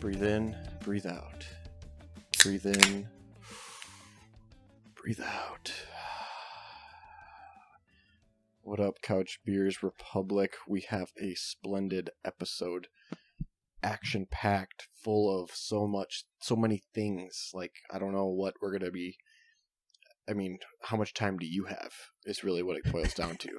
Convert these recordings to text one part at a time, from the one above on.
Breathe in, breathe out. Breathe in, breathe out. What up, Couch Beers Republic? We have a splendid episode. Action-packed, full of so many things. Like, I don't know what we're going to be... I mean, how much time do you have is really what it boils down to.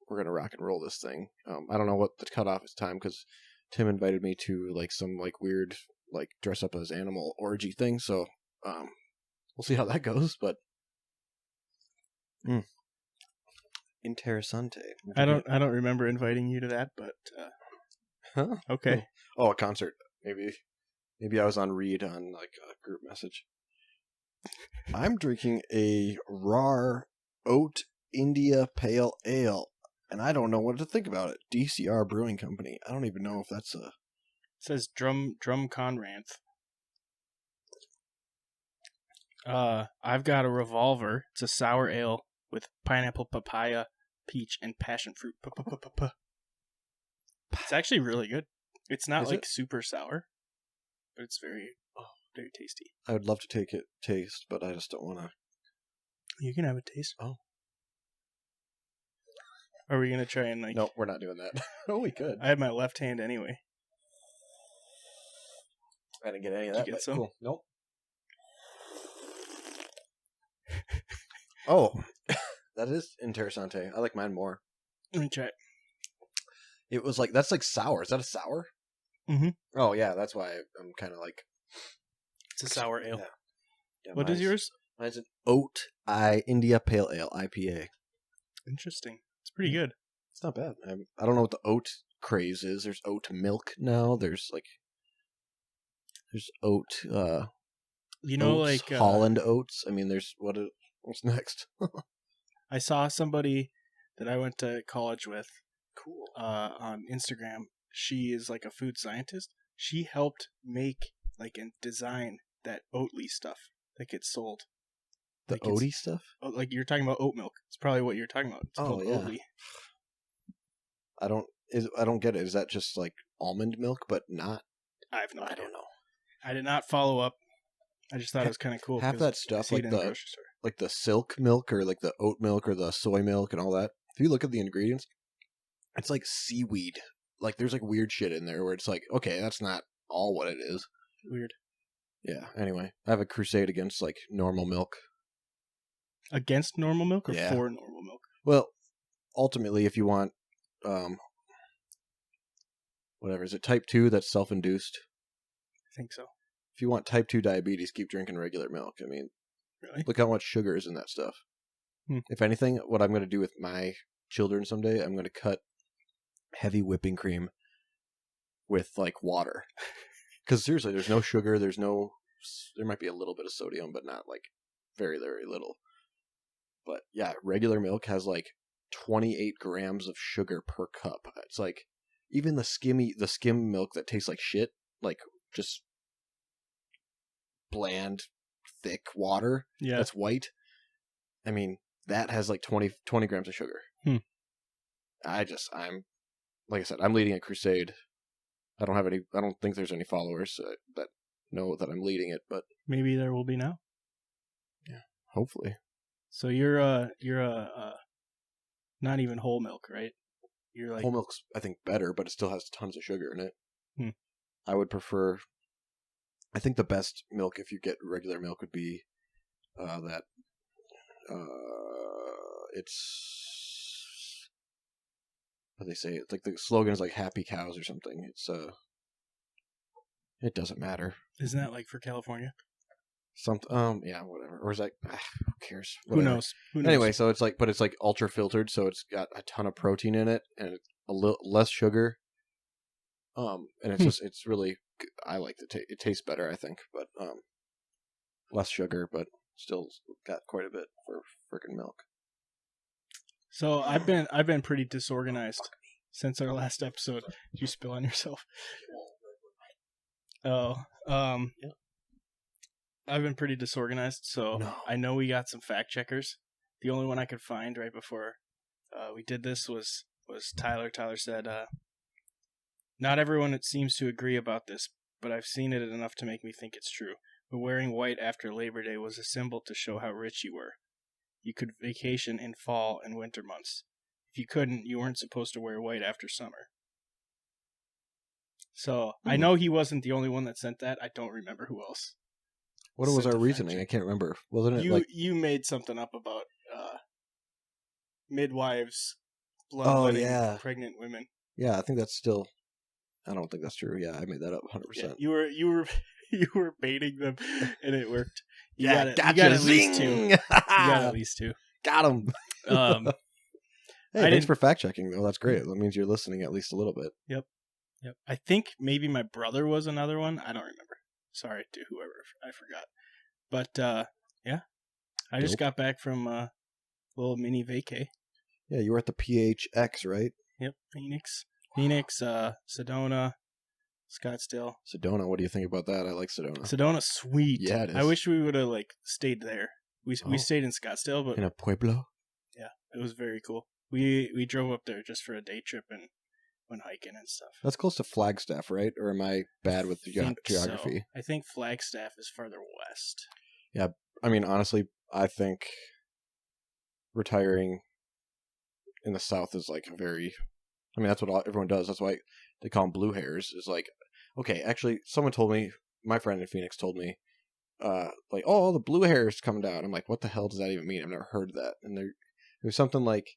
We're going to rock and roll this thing. I don't know what the cutoff is time, because Tim invited me to, like, some, like, weird, like, dress up as animal orgy thing, so, we'll see how that goes, but... Interessante. I don't remember inviting you to that, but Huh? okay. Oh, a concert. Maybe I was on read on like a group message. I'm drinking a RAR Oat India Pale Ale, and I don't know what to think about it. DCR Brewing Company. I don't even know if that's a... It says Drum Conranth. I've got a Revolver. It's a sour ale with pineapple, papaya, peach, and passion fruit. It's actually really good. It's not super sour, but it's very tasty. I would love to taste, but I just don't want to. You can have a taste. Oh. Are we gonna try and like? No, we're not doing that. Oh, we could. I have my left hand anyway. I didn't get any of that. Did you get some? Cool. Nope. Oh, that is interessante. I like mine more. Let me try it. It was like, that's like sour. Is that a sour? Mm-hmm. Oh, yeah, that's why I'm kind of like... It's a sour ale. Yeah, what is yours? Mine's an Oat India Pale Ale, IPA. Interesting. It's pretty good. It's not bad. I don't know what the oat craze is. There's oat milk now. There's oat... oats, like... Holland oats. I mean, what's next? I saw somebody that I went to college with. Cool. On Instagram. She is like a food scientist. She helped make and design that Oatly stuff that gets sold. The Oaty stuff? Oh, like you're talking about oat milk. It's probably what you're talking about. It's called Oatly. I don't get it. Is that just like almond milk, but not? I have no idea. I don't know. I did not follow up. I just thought it was kind of cool. Half that stuff, like the silk milk or like the oat milk or the soy milk and all that. If you look at the ingredients, it's like seaweed. Like there's like weird shit in there where it's like, okay, that's not all what it is. Weird. Yeah. Anyway, I have a crusade against like normal milk. Against normal milk or for normal milk? Well, ultimately, if you want, whatever, is it type 2 that's self-induced? I think so. If you want type 2 diabetes, keep drinking regular milk. I mean, really? Look how much sugar is in that stuff. If anything, what I'm going to do with my children someday, I'm going to cut heavy whipping cream with like water. Because seriously, there's no sugar, there might be a little bit of sodium, but not like very, very little. But yeah, regular milk has like 28 grams of sugar per cup. It's like, even the skim milk that tastes like shit, like just bland, thick water that's white. I mean, that has like 20 grams of sugar. I'm like I said, I'm leading a crusade. I don't think there's any followers that know that I'm leading it, but maybe there will be now. Yeah, hopefully. So you're a not even whole milk, right? You're like whole milk's I think better, but it still has tons of sugar in it. I would prefer. I think the best milk, if you get regular milk, would be that. It's what they say. It's like the slogan is like "Happy Cows" or something. It's it doesn't matter. Isn't that like for California? Yeah, whatever. Or is that who cares? Whatever. Who knows? Anyway, so it's like, but it's like ultra filtered, so it's got a ton of protein in it and it's a little less sugar. And it's it's really, I like it tastes better, I think, but less sugar, but still got quite a bit for freaking milk. So I've been pretty disorganized since our last episode. Did you spill on yourself? Oh, yeah. I've been pretty disorganized, so I know we got some fact checkers. The only one I could find right before we did this was Tyler. Tyler said Not everyone seems to agree about this, but I've seen it enough to make me think it's true. But wearing white after Labor Day was a symbol to show how rich you were. You could vacation in fall and winter months. If you couldn't, you weren't supposed to wear white after summer. So I know he wasn't the only one that sent that. I don't remember who else. What was our reasoning? I can't remember. Wasn't it you made something up about midwives bloodletting pregnant women? Yeah, I think that's still. I don't think that's true. Yeah, I made that up 100%. Yeah, you were baiting them, and it worked. You got at least 2. You got at least 2. Got him. Hey, thanks for fact checking though. That's great. That means you're listening at least a little bit. Yep. I think maybe my brother was another one. I don't remember. Sorry to whoever. I forgot. But yeah, I just got back from a little mini vacay. Yeah, you were at the PHX, right? Yep, Phoenix, Sedona, Scottsdale. Sedona, what do you think about that? I like Sedona. Sedona's sweet. Yeah, it is. I wish we would have stayed there. We stayed in Scottsdale, but in a pueblo. Yeah, it was very cool. We drove up there just for a day trip and went hiking and stuff. That's close to Flagstaff, right? Or am I bad with the geography? So. I think Flagstaff is farther west. Yeah, I mean, honestly, I think retiring in the South is like a very... I mean, that's what everyone does. That's why they call them blue hairs. Is like, okay, actually, someone told me, my friend in Phoenix told me, like, oh, the blue hairs come down. I'm like, what the hell does that even mean? I've never heard that. And there was something like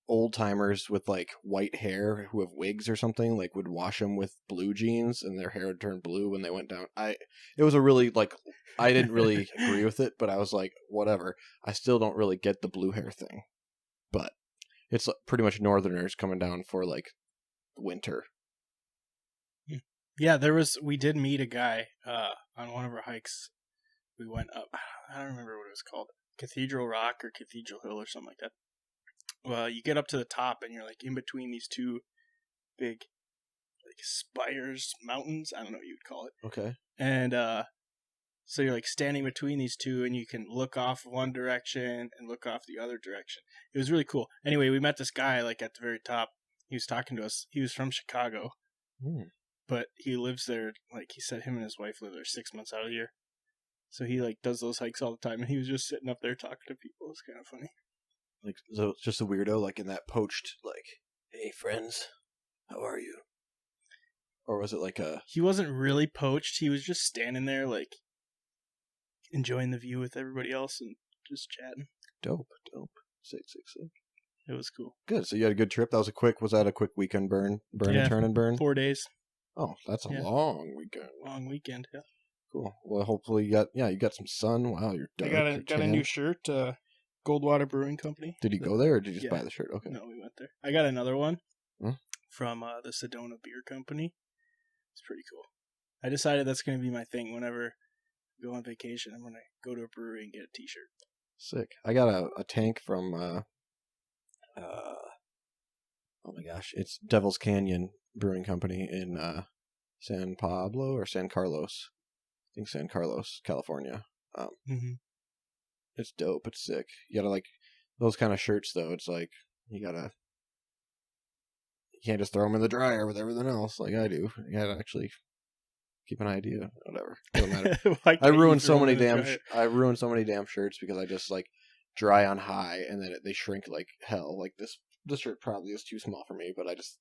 old timers with like white hair who have wigs or something, like would wash them with blue jeans and their hair would turn blue when they went down. It was a really like, I didn't really agree with it, but I was like, whatever. I still don't really get the blue hair thing, but it's pretty much Northerners coming down for like winter. Yeah, we did meet a guy on one of our hikes. We went up, I don't remember what it was called, Cathedral Rock or Cathedral Hill or something like that. Well, you get up to the top and you're like in between these two big like spires, mountains, I don't know what you'd call it. Okay. And so you're like standing between these two and you can look off one direction and look off the other direction. It was really cool. Anyway, we met this guy like at the very top. He was talking to us. He was from Chicago. But he lives there, like he said him and his wife live there 6 months out of the year. So he like does those hikes all the time and he was just sitting up there talking to people. It's kind of funny. Like, so it's just a weirdo, like in that poached, like, hey friends, how are you? Or was it like a... He wasn't really poached. He was just standing there, like, enjoying the view with everybody else and just chatting. Dope. Sick. It was cool. Good. So you had a good trip. Was that a quick weekend burn and turn and burn? 4 days. Oh, that's a long weekend. Long weekend, yeah. Cool. Well, hopefully you got some sun. Wow, you're dark. I got a new shirt, Goldwater Brewing Company. Did you go there or did you just buy the shirt? Okay. No, we went there. I got another one from the Sedona Beer Company. It's pretty cool. I decided that's going to be my thing whenever I go on vacation. I'm going to go to a brewery and get a t-shirt. Sick. I got a tank from, oh my gosh, it's Devil's Canyon Brewing Company in San Pablo or San Carlos. I think San Carlos, California. It's dope. It's sick. You gotta like those kind of shirts though. It's like you can't just throw them in the dryer with everything else like I do. You gotta actually keep an idea. Whatever. Doesn't matter. I ruined so many damn shirts because I just like dry on high and then they shrink like hell. Like this shirt probably is too small for me, but I just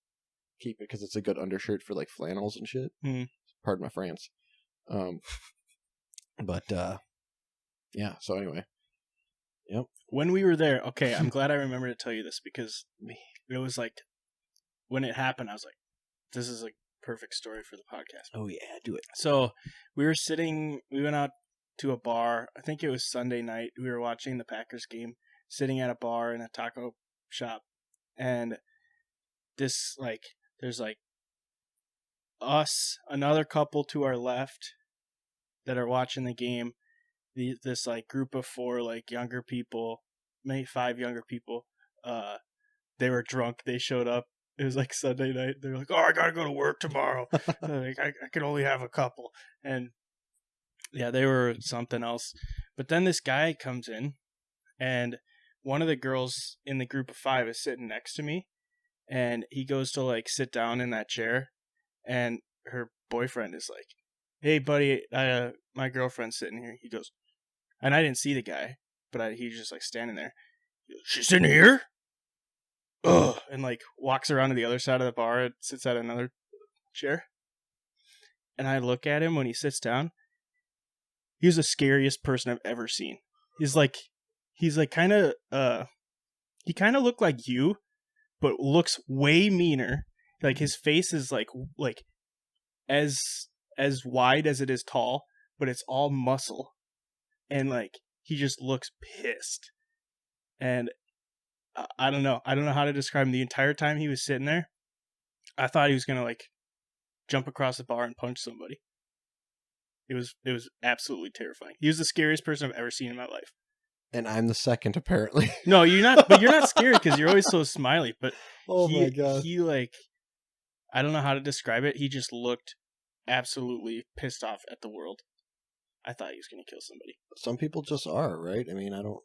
keep it because it's a good undershirt for like flannels and shit. Pardon my France. But yeah. So anyway. Yep. When we were there, okay, I'm glad I remember to tell you this because it was like, when it happened, I was like, this is a perfect story for the podcast. Oh yeah, do it. So we went out to a bar. I think it was Sunday night. We were watching the Packers game, sitting at a bar in a taco shop. And there's like us, another couple to our left that are watching the game. This like group of 4 like younger people, maybe 5 younger people, they were drunk. They showed up. It was like Sunday night. They're like, oh, I gotta go to work tomorrow. Like, I can only have a couple. And yeah, they were something else. But then this guy comes in and one of the girls in the group of 5 is sitting next to me and he goes to like sit down in that chair, and her boyfriend is like, "Hey, buddy, my girlfriend's sitting here." He goes, and I didn't see the guy, but he's just like standing there. She's sitting here. Ugh, and like walks around to the other side of the bar and sits at another chair. And I look at him when he sits down. He's the scariest person I've ever seen. He's like kind of he kind of looked like you, but looks way meaner. Like his face is like as wide as it is tall, but it's all muscle, and like he just looks pissed. And I don't know how to describe him. The entire time he was sitting there, I thought he was gonna like jump across the bar and punch somebody. It was absolutely terrifying. He was the scariest person I've ever seen in my life. And I'm the second, apparently. No, you're not. But you're not scared because you're always so smiley. But my God, he like, I don't know how to describe it. He just looked absolutely pissed off at the world. I thought he was gonna kill somebody. Some people just are, right? I mean, I don't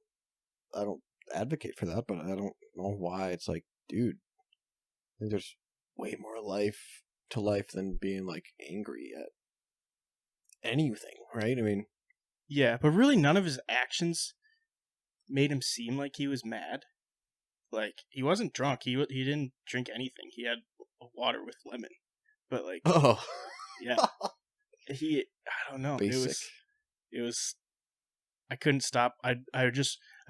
advocate for that, but I don't know why. It's like, dude, I think there's way more life to life than being like angry at anything, right? I mean, yeah, but really none of his actions made him seem like he was mad. Like, he wasn't drunk. He didn't drink anything. He had water with lemon. But like, oh yeah, I don't know. Basic. It was I couldn't stop. I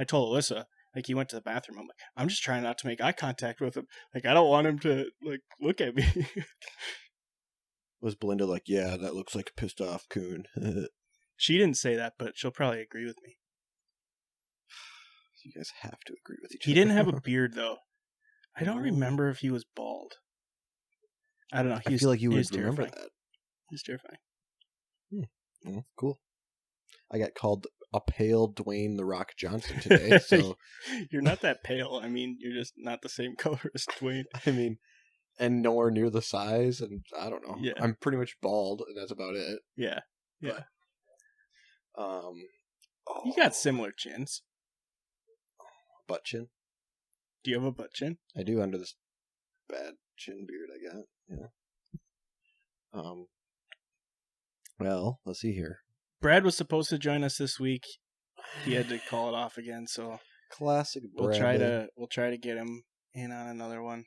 told Alyssa, like, he went to the bathroom. I'm like, I'm just trying not to make eye contact with him. Like, I don't want him to like look at me. Was Belinda like, yeah, that looks like a pissed off coon? She didn't say that, but she'll probably agree with me. You guys have to agree with each other. He didn't have a beard, though. I don't remember if he was bald. I don't know. I feel like you would remember that. He's terrifying. Oh, cool. I got called a pale Dwayne The Rock Johnson today, so... You're not that pale. I mean, you're just not the same color as Dwayne. I mean, and nowhere near the size, and I don't know. Yeah. I'm pretty much bald, and that's about it. Yeah. Yeah. But, you got similar chins. Butt chin? Do you have a butt chin? I do, under this bad chin beard I got. Yeah. Well, let's see here. Brad was supposed to join us this week. He had to call it off again, so classic Brad. We'll try to get him in on another one.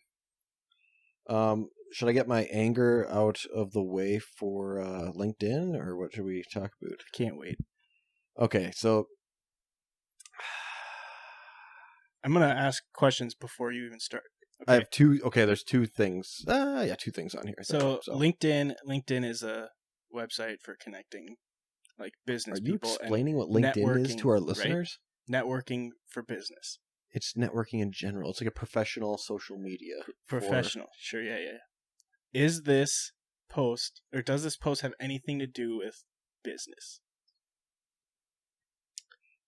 Should I get my anger out of the way for LinkedIn, or what should we talk about? I can't wait. Okay, so I'm gonna ask questions before you even start. Okay. I have two. Okay, there's two things. Two things on here. So LinkedIn is a website for connecting like business people. Are you explaining what LinkedIn is to our listeners? Right? Networking for business. It's networking in general. It's like a professional social media. Professional. Sure, yeah. Is this post, or does this post have anything to do with business?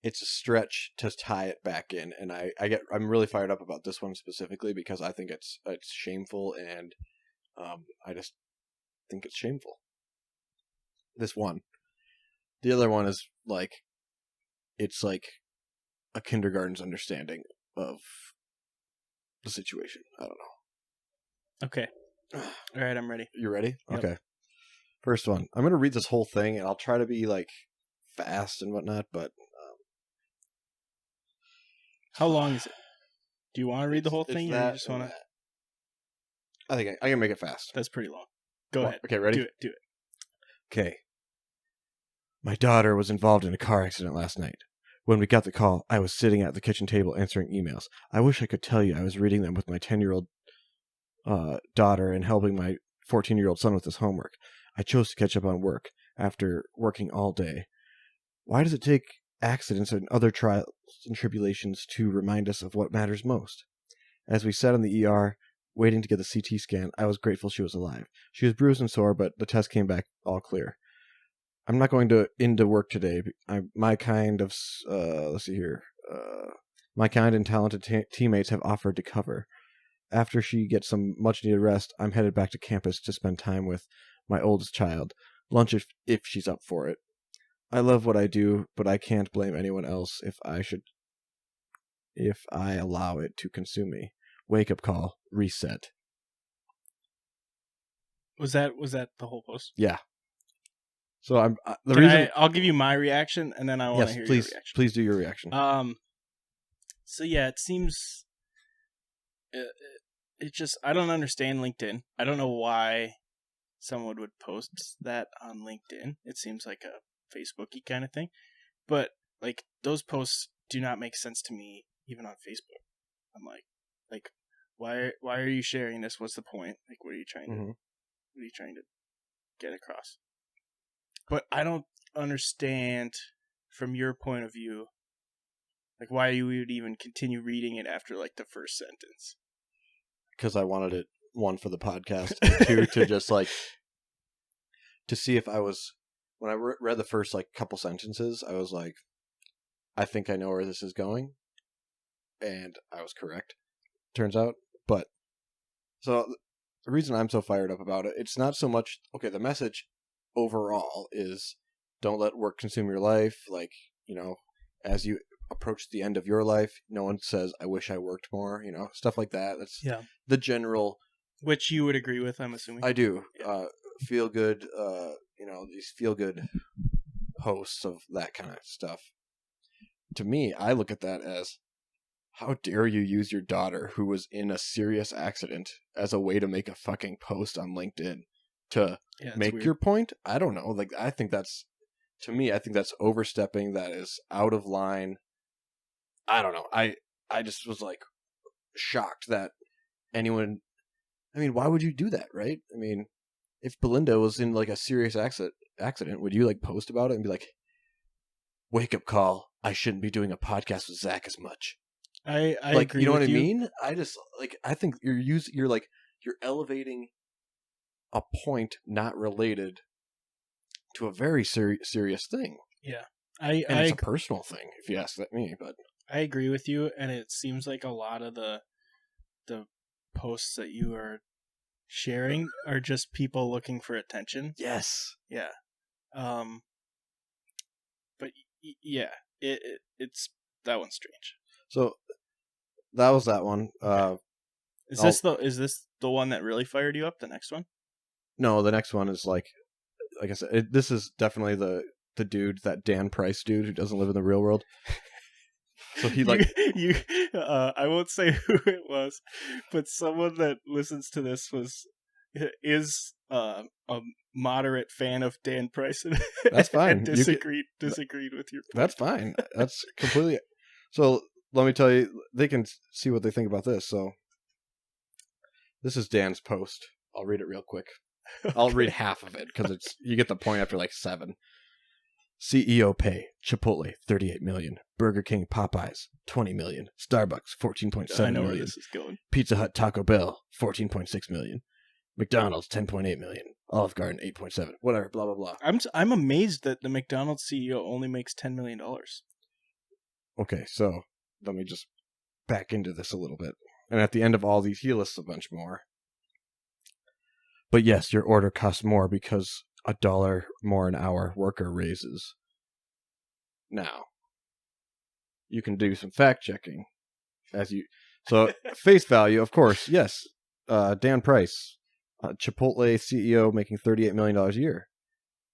It's a stretch to tie it back in, and I'm really fired up about this one specifically because I think it's shameful, and I just think it's shameful. This one. The other one is like, it's like a kindergarten's understanding of the situation. I don't know. Okay. All right, I'm ready. You ready? Yep. Okay. First one. I'm going to read this whole thing, and I'll try to be like fast and whatnot, but how long is it? Do you want to read the whole thing, or you just want to? I think I can make it fast. That's pretty long. Go ahead. Okay, ready? Do it. Okay. My daughter was involved in a car accident last night. When we got the call, I was sitting at the kitchen table answering emails. I wish I could tell you I was reading them with my 10-year-old daughter and helping my 14-year-old son with his homework. I chose to catch up on work after working all day. Why does it take accidents and other trials and tribulations to remind us of what matters most? As we sat in the ER, waiting to get the CT scan, I was grateful she was alive. She was bruised and sore, but the test came back all clear. I'm not going into work today. My kind and talented teammates have offered to cover. After she gets some much-needed rest, I'm headed back to campus to spend time with my oldest child. Lunch if she's up for it. I love what I do, but I can't blame anyone else if I allow it to consume me. Wake up call, reset. Was that the whole post? Yeah. So I'll give you my reaction, and then I want to hear your reaction. Please do your reaction. So yeah, it seems it just, I don't understand LinkedIn. I don't know why someone would post that on LinkedIn. It seems like a Facebooky kind of thing, but like those posts do not make sense to me even on Facebook. I'm like why are you sharing this? What's the point? Like what are you trying to get across? But I don't understand from your point of view, like why you would even continue reading it after like the first sentence. Because I wanted it, one, for the podcast, and two, to just like to see if I was, when I read the first like couple sentences, I was like, I think I know where this is going, and I was correct, turns out. But so the reason I'm so fired up about it, it's not so much, okay, the message overall is don't let work consume your life. Like, you know, as you approach the end of your life, no one says, I wish I worked more, you know, stuff like that. That's the general. Which you would agree with, I'm assuming. I do. Yeah. Feel good, you know, these feel good hosts of that kind of stuff. To me, I look at that as, how dare you use your daughter who was in a serious accident as a way to make a fucking post on LinkedIn to make weird. Your point? I don't know. Like, I think that's, to me, I think that's overstepping. That is out of line. I don't know. I just was like shocked that anyone, I mean, why would you do that, right? I mean, if Belinda was in like a serious accident, would you like post about it and be like, wake up call, I shouldn't be doing a podcast with Zach as much? I like, agree. You know with what I mean? I just like, I think you're elevating a point not related to a very serious thing. Yeah. It's a personal thing, if you ask me, but I agree with you, and it seems like a lot of the posts that you are sharing are just people looking for attention. Yes. Yeah. But yeah, it's that one's strange. So that was that one. Okay. Is this the one that really fired you up? The next one? No, the next one is like I said, this is definitely the dude, that Dan Price dude who doesn't live in the real world. So he like I won't say who it was, but someone that listens to this is a moderate fan of Dan Price. That's fine. And disagreed with your point. That's fine. That's completely. So let me tell you, they can see what they think about this. So this is Dan's post. I'll read it real quick. Okay. I'll read half of it because you get the point after like 7. CEO pay, Chipotle, $38 million. Burger King, Popeyes, $20 million. Starbucks, $14.7 million. I know where this is going. Pizza Hut, Taco Bell, $14.6 million. McDonald's, $10.8 million. Olive Garden, $8.7 million. Whatever, blah, blah, blah. I'm amazed that the McDonald's CEO only makes $10 million. Okay, so let me just back into this a little bit. And at the end of all these, he lists a bunch more. But yes, your order costs more because $1 more an hour worker raises. Now, you can do some fact checking so face value, of course, yes. Dan Price, Chipotle CEO, making $38 million a year.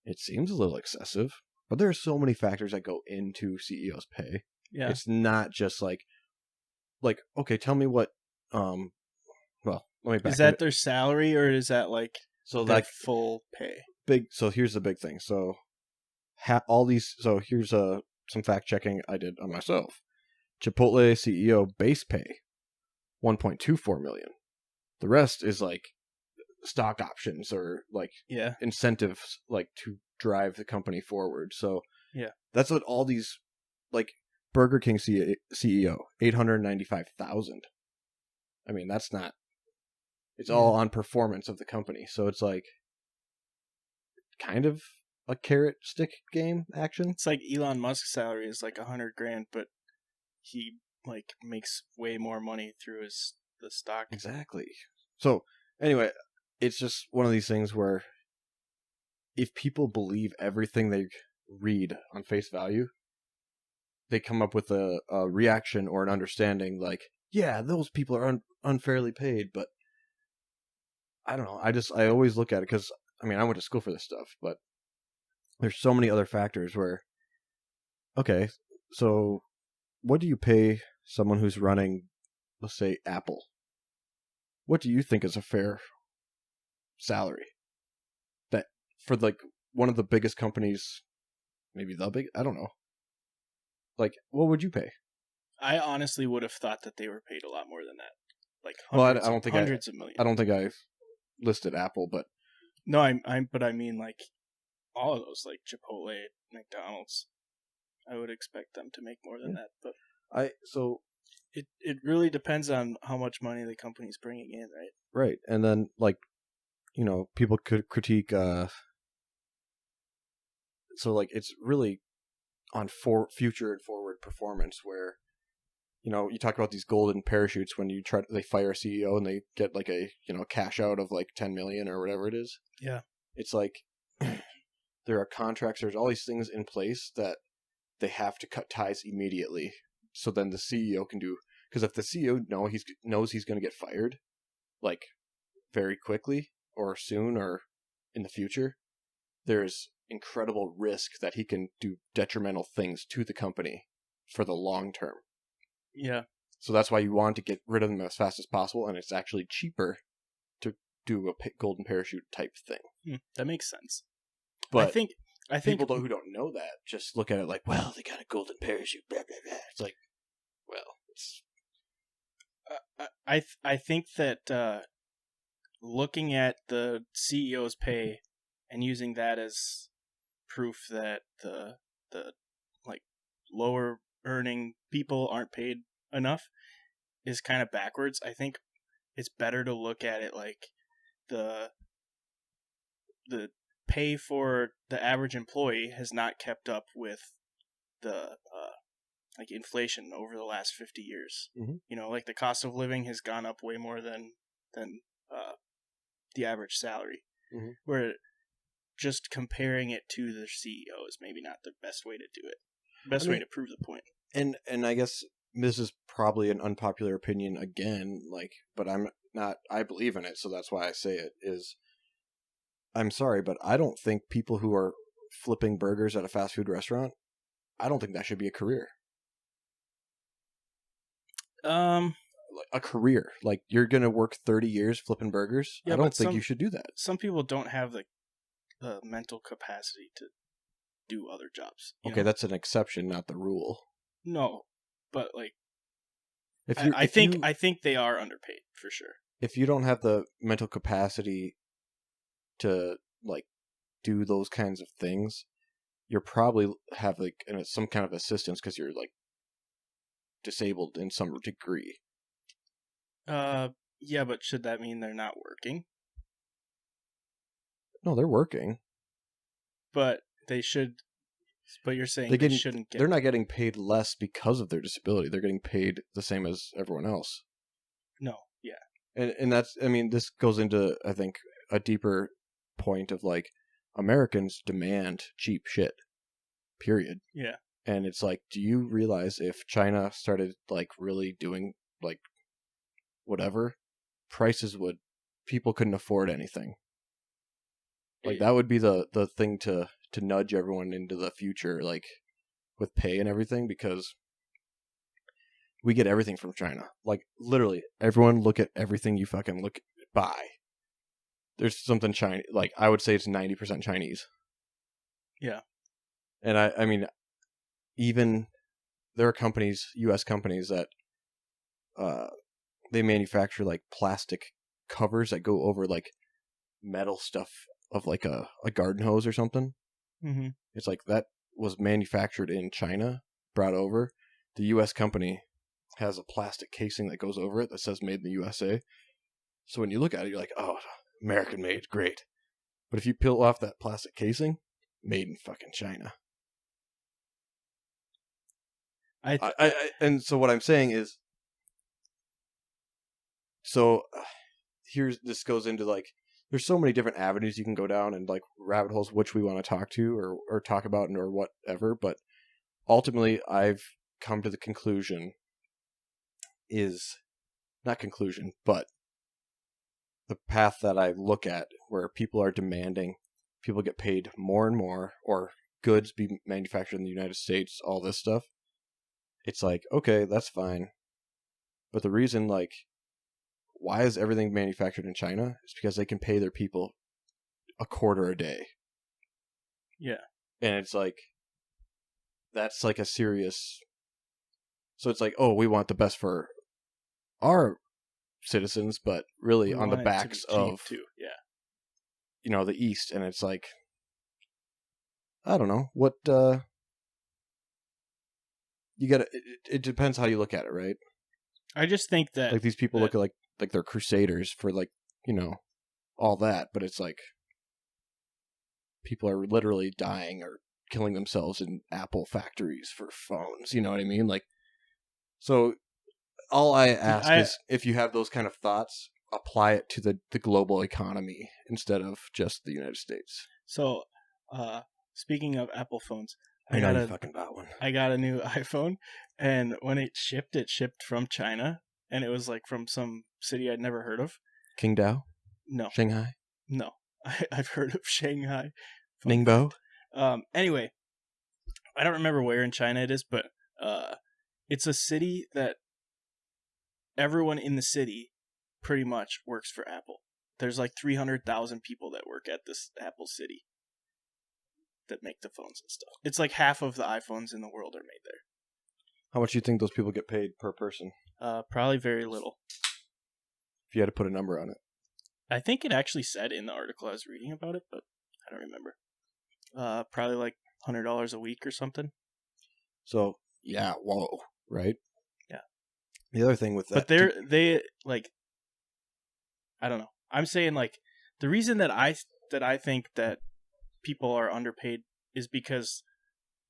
It seems a little excessive, but there are so many factors that go into CEO's pay. Yeah, it's not just like okay, tell me what. Well, let me back. Is that their salary, or is that like their full pay? So here's the big thing. So all these. So here's some fact checking I did on myself. Chipotle CEO base pay, $1.24 million. The rest is like stock options or like incentives, like to drive the company forward. So that's what all these, like Burger King CEO, $895,000. I mean, that's not. It's all on performance of the company. So it's like kind of a carrot stick game action. It's like Elon Musk's salary is like $100,000, but he like makes way more money through the stock. Exactly. So anyway, it's just one of these things where if people believe everything they read on face value, they come up with a reaction or an understanding like, yeah, those people are unfairly paid, but I don't know. I always look at it because, I mean, I went to school for this stuff, but there's so many other factors where, okay, so what do you pay someone who's running, let's say, Apple? What do you think is a fair salary? That for like one of the biggest companies, maybe the big, I don't know. Like, what would you pay? I honestly would have thought that they were paid a lot more than that, like Well, I hundreds, don't think hundreds of millions. I don't think I listed Apple, but No, but I mean like all of those, like Chipotle, McDonald's. I would expect them to make more than that, but it really depends on how much money the company's bringing in, right? Right, and then like, you know, people could critique. So like, it's really on future and forward performance where, you know, you talk about these golden parachutes when they fire a CEO and they get like a, you know, cash out of like 10 million or whatever it is. Yeah. It's like there are contracts, there's all these things in place that they have to cut ties immediately. So then the CEO can do, because if the CEO knows he's going to get fired, like very quickly or soon or in the future, there's incredible risk that he can do detrimental things to the company for the long term. Yeah. So that's why you want to get rid of them as fast as possible, and it's actually cheaper to do a golden parachute type thing. That makes sense. But I think people who don't know that just look at it like, well, they got a golden parachute, blah, blah, blah. It's like, well, it's... I think that looking at the CEO's pay and using that as proof that the like lower earning people aren't paid enough is kind of backwards. I think it's better to look at it like the pay for the average employee has not kept up with the like inflation over the last 50 years. Mm-hmm. You know, like the cost of living has gone up way more than the average salary. Mm-hmm. Where just comparing it to the CEO is maybe not the best way to do it. Best way to prove the point. And I guess this is probably an unpopular opinion again, like, but I believe in it, so that's why I say it, is I'm sorry, but I don't think people who are flipping burgers at a fast food restaurant, I don't think that should be a career. A career. Like, you're going to work 30 years flipping burgers? Yeah, I don't think you should do that. Some people don't have the mental capacity to do other jobs. Okay, that's an exception, not the rule. No, but like, I think they are underpaid for sure. If you don't have the mental capacity to like do those kinds of things, you're probably have like some kind of assistance because you're like disabled in some degree. Yeah, but should that mean they're not working? No, they're working. But they should. But you're saying they shouldn't get. They're not getting paid less because of their disability. They're getting paid the same as everyone else. No, yeah. And that's, I mean, this goes into, I think, a deeper point of like, Americans demand cheap shit. Period. Yeah. And it's like, do you realize if China started like really doing like whatever, people couldn't afford anything. Like that would be the thing to nudge everyone into the future, like with pay and everything, because we get everything from China. Like literally, everyone look at everything you fucking buy. There's something Chinese. Like I would say it's 90% Chinese. Yeah. And I mean, even there are companies, U.S. companies that they manufacture like plastic covers that go over like metal stuff of like a garden hose or something. Mm-hmm. It's like that was manufactured in China, brought over. The U.S. company has a plastic casing that goes over it that says made in the USA. So when you look at it, you're like, oh, American made, great. But if you peel off that plastic casing, made in fucking China. And so what I'm saying is, so this goes into like, there's so many different avenues you can go down and like rabbit holes which we want to talk to or talk about or whatever. But ultimately, I've come to the conclusion is not conclusion, but the path that I look at where people are demanding people get paid more and more, or goods be manufactured in the United States, all this stuff. It's like, okay, that's fine. But the reason, like, why is everything manufactured in China? Is because they can pay their people $0.25 a day. Yeah. And it's like, that's like a serious... So it's like, oh, we want the best for our citizens, but really on the backs of, too. Yeah. you know, the East. And it's like, I don't know what, you gotta, it depends how you look at it, right? I just think that like these people look at like they're crusaders for, like, you know, all that, but it's like people are literally dying or killing themselves in Apple factories for phones. You know what I mean? Like, so all I ask is if you have those kind of thoughts, apply it to the global economy instead of just the United States. So, speaking of Apple phones, I know you fucking bought one. I got a new iPhone, and when it shipped from China, and it was like from some city I'd never heard of. Qingdao? No. Shanghai? No. I've heard of Shanghai. Ningbo? Anyway, I don't remember where in China it is, but it's a city that everyone in the city pretty much works for Apple. There's like 300,000 people that work at this Apple city that make the phones and stuff. It's like half of the iPhones in the world are made there. How much do you think those people get paid per person? Probably very little. If you had to put a number on it. I think it actually said in the article I was reading about it, but I don't remember. Probably like $100 a week or something. So, yeah, whoa, right? Yeah. The other thing with that... But they like, I don't know. I'm saying, like, the reason that I think that people are underpaid is because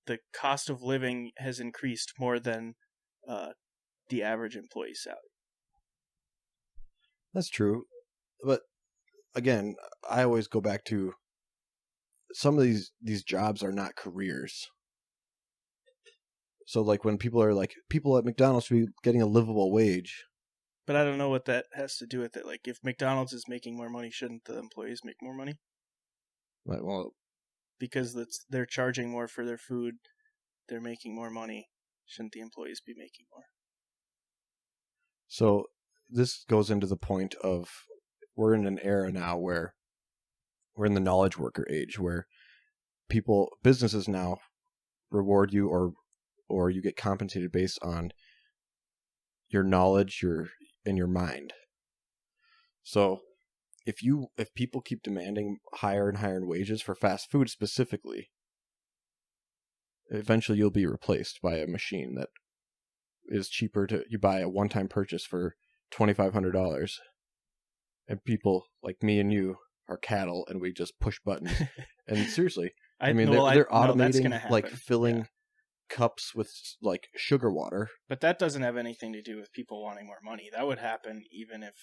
the cost of living has increased more than the average employee's salary. That's true. But again, I always go back to some of these jobs are not careers. So like when people are like, people at McDonald's should be getting a livable wage. But I don't know what that has to do with it. Like, if McDonald's is making more money, shouldn't the employees make more money? Right, well, because they're charging more for their food, they're making more money. Shouldn't the employees be making more? So this goes into the point of we're in an era now where we're in the knowledge worker age, where businesses now reward you or you get compensated based on your knowledge, and your mind. So if people keep demanding higher and higher wages for fast food specifically, eventually you'll be replaced by a machine that is cheaper you buy a one-time purchase for $2,500, and people like me and you are cattle and we just push buttons. And seriously, they're automating like filling cups with like sugar water. But that doesn't have anything to do with people wanting more money. That would happen even if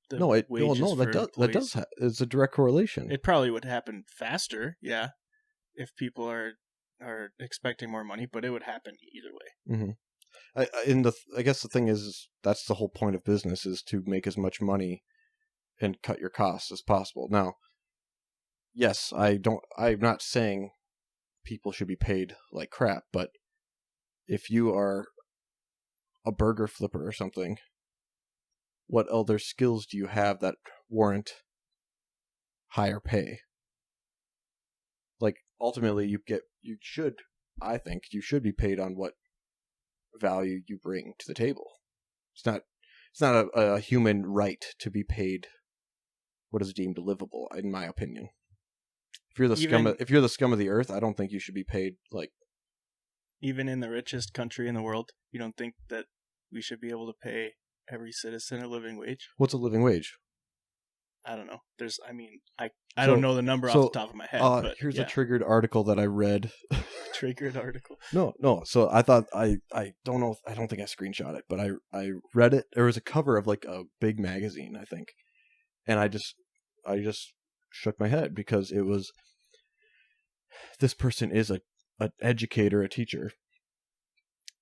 that does it's a direct correlation. It probably would happen faster, yeah, if people are expecting more money, but it would happen either way. Mm-hmm. I guess the thing is that's the whole point of business, is to make as much money and cut your costs as possible. Now, yes, I'm not saying people should be paid like crap, but if you are a burger flipper or something, what other skills do you have that warrant higher pay? Like, ultimately, I think you should be paid on what value you bring to the table. It's not a human right to be paid what is deemed livable, in my opinion. If you're the scum of the earth, I don't think you should be paid like. Even in the richest country in the world, you don't think that we should be able to pay every citizen a living wage? What's a living wage? I don't know. I don't know the number off the top of my head. But here's a triggered article that I read. Triggered article? No. So I thought I don't know. I don't think I screenshot it, but I read it. There was a cover of like a big magazine, I think, and I just shook my head because it was, this person is an educator, a teacher,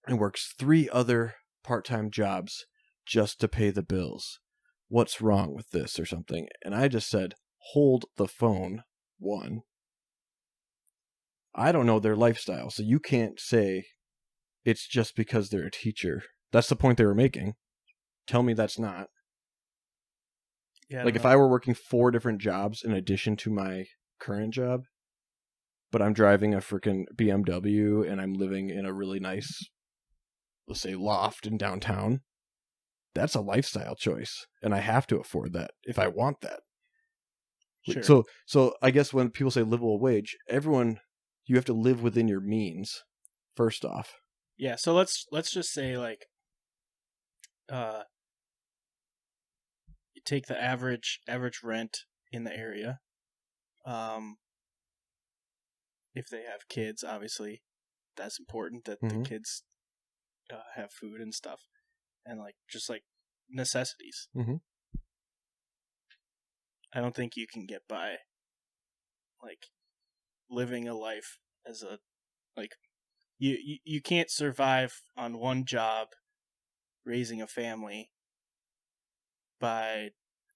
and works 3 other part-time jobs just to pay the bills. What's wrong with this or something? And I just said, hold the phone. One, I don't know their lifestyle, so you can't say it's just because they're a teacher. That's the point they were making. Tell me that's not. Yeah. Like if I were working 4 different jobs in addition to my current job, but I'm driving a freaking BMW and I'm living in a really nice, let's say, loft in downtown, that's a lifestyle choice, and I have to afford that if I want that. Sure. So I guess when people say livable wage, everyone, you have to live within your means, first off. Yeah, so let's just say like you take the average rent in the area. If they have kids, obviously, that's important that the kids have food and stuff, and like just like necessities. Mm-hmm. I don't think you can get by like living a life as a like you can't survive on one job raising a family by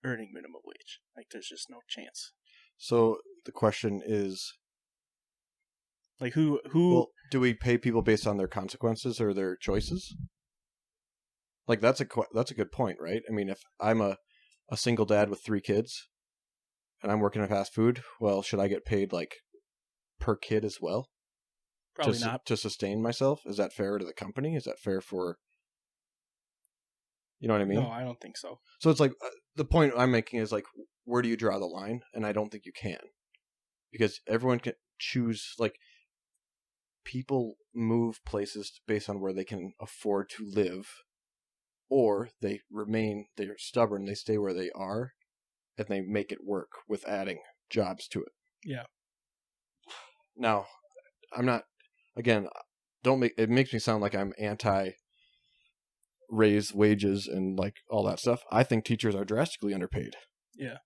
earning minimum wage. Like there's just no chance. So the question is, like who well, do we pay people based on their consequences or their choices? Like that's a good point, right? I mean, if I'm a single dad with 3 kids and I'm working at fast food, well, should I get paid like per kid as well? Probably not. To sustain myself? Is that fair to the company? Is that fair for, you know what I mean? No, I don't think so. So it's like the point I'm making is like, where do you draw the line? And I don't think you can, because everyone can choose. Like people move places based on where they can afford to live, or they're stubborn, they stay where they are, and they make it work with adding jobs to it. Yeah. Now, I'm not. Again, it makes me sound like I'm anti raise wages and like all that stuff. I think teachers are drastically underpaid. Yeah.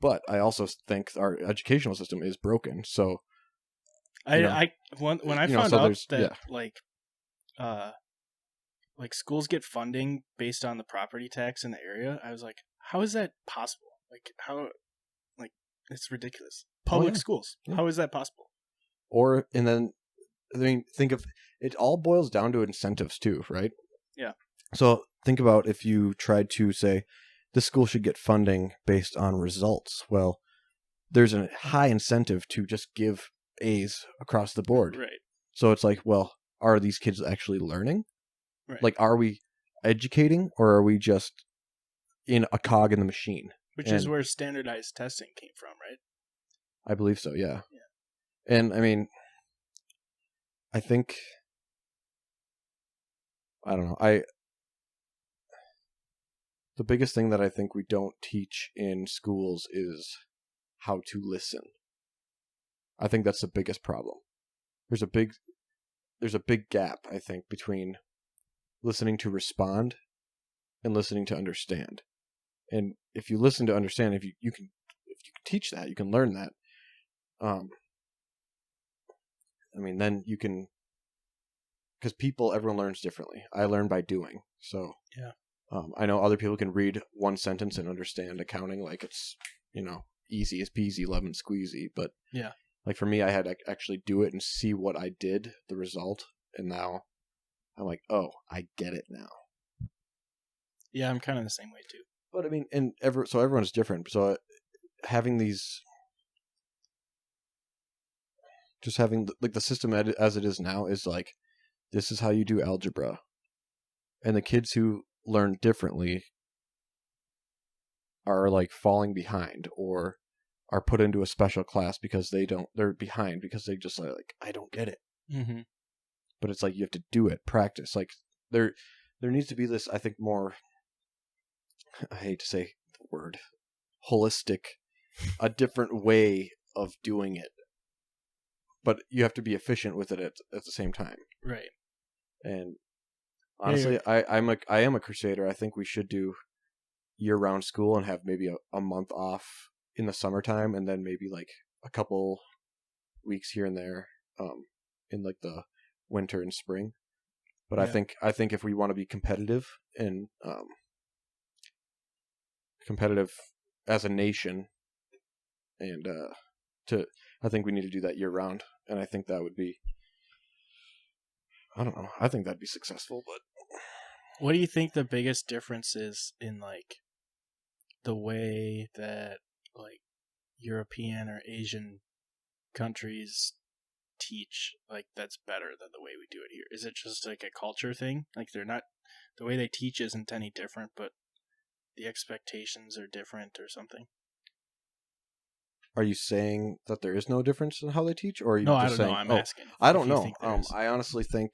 But I also think our educational system is broken. So when I found out that like schools get funding based on the property tax in the area, I was like, how is that possible? Like how, like it's ridiculous. Public schools. Yeah. How is that possible? And then I mean, think of it, all boils down to incentives too, right? Yeah. So think about if you tried to say this school should get funding based on results. Well, there's a high incentive to just give A's across the board. Right. So it's like, well, are these kids actually learning? Right. Like, are we educating, or are we just in a cog in the machine? Which is where standardized testing came from, right? I believe so, yeah. And I mean, I think, I don't know, the biggest thing that I think we don't teach in schools is how to listen. I think that's the biggest problem. There's a big gap, I think, between listening to respond and listening to understand. And if you listen to understand, if you can teach that, you can learn that. I mean, then you can, because everyone learns differently. I learn by doing. So yeah. I know other people can read one sentence and understand accounting like it's, easy as peasy, lemon squeezy. But yeah, like for me, I had to actually do it and see what I did, the result, and now I'm like, oh, I get it now. Yeah, I'm kind of the same way too. But I mean, so everyone's different. So having like the system as it is now is like, this is how you do algebra, and the kids who learn differently are like falling behind or are put into a special class because they're behind because they just like, I don't get it. Mm-hmm. But it's like, you have to do it, practice. Like there needs to be this, I think, more, I hate to say the word, holistic, a different way of doing it. But you have to be efficient with it at the same time. Right. And honestly, I am a crusader. I think we should do year-round school and have maybe a month off in the summertime, and then maybe like a couple weeks here and there in like the winter and spring. But I think if we want to be competitive and competitive as a nation, and I think we need to do that year round, and I think that would be, I don't know, I think that'd be successful. But what do you think the biggest difference is in like the way that like European or Asian countries teach, like that's better than the way we do it here? Is it just like a culture thing? Like they're not, the way they teach isn't any different, but the expectations are different or something? are you saying that there is no difference in how they teach, or are you No, just I don't saying? know. I'm asking. I don't if you know. think there is. I honestly think,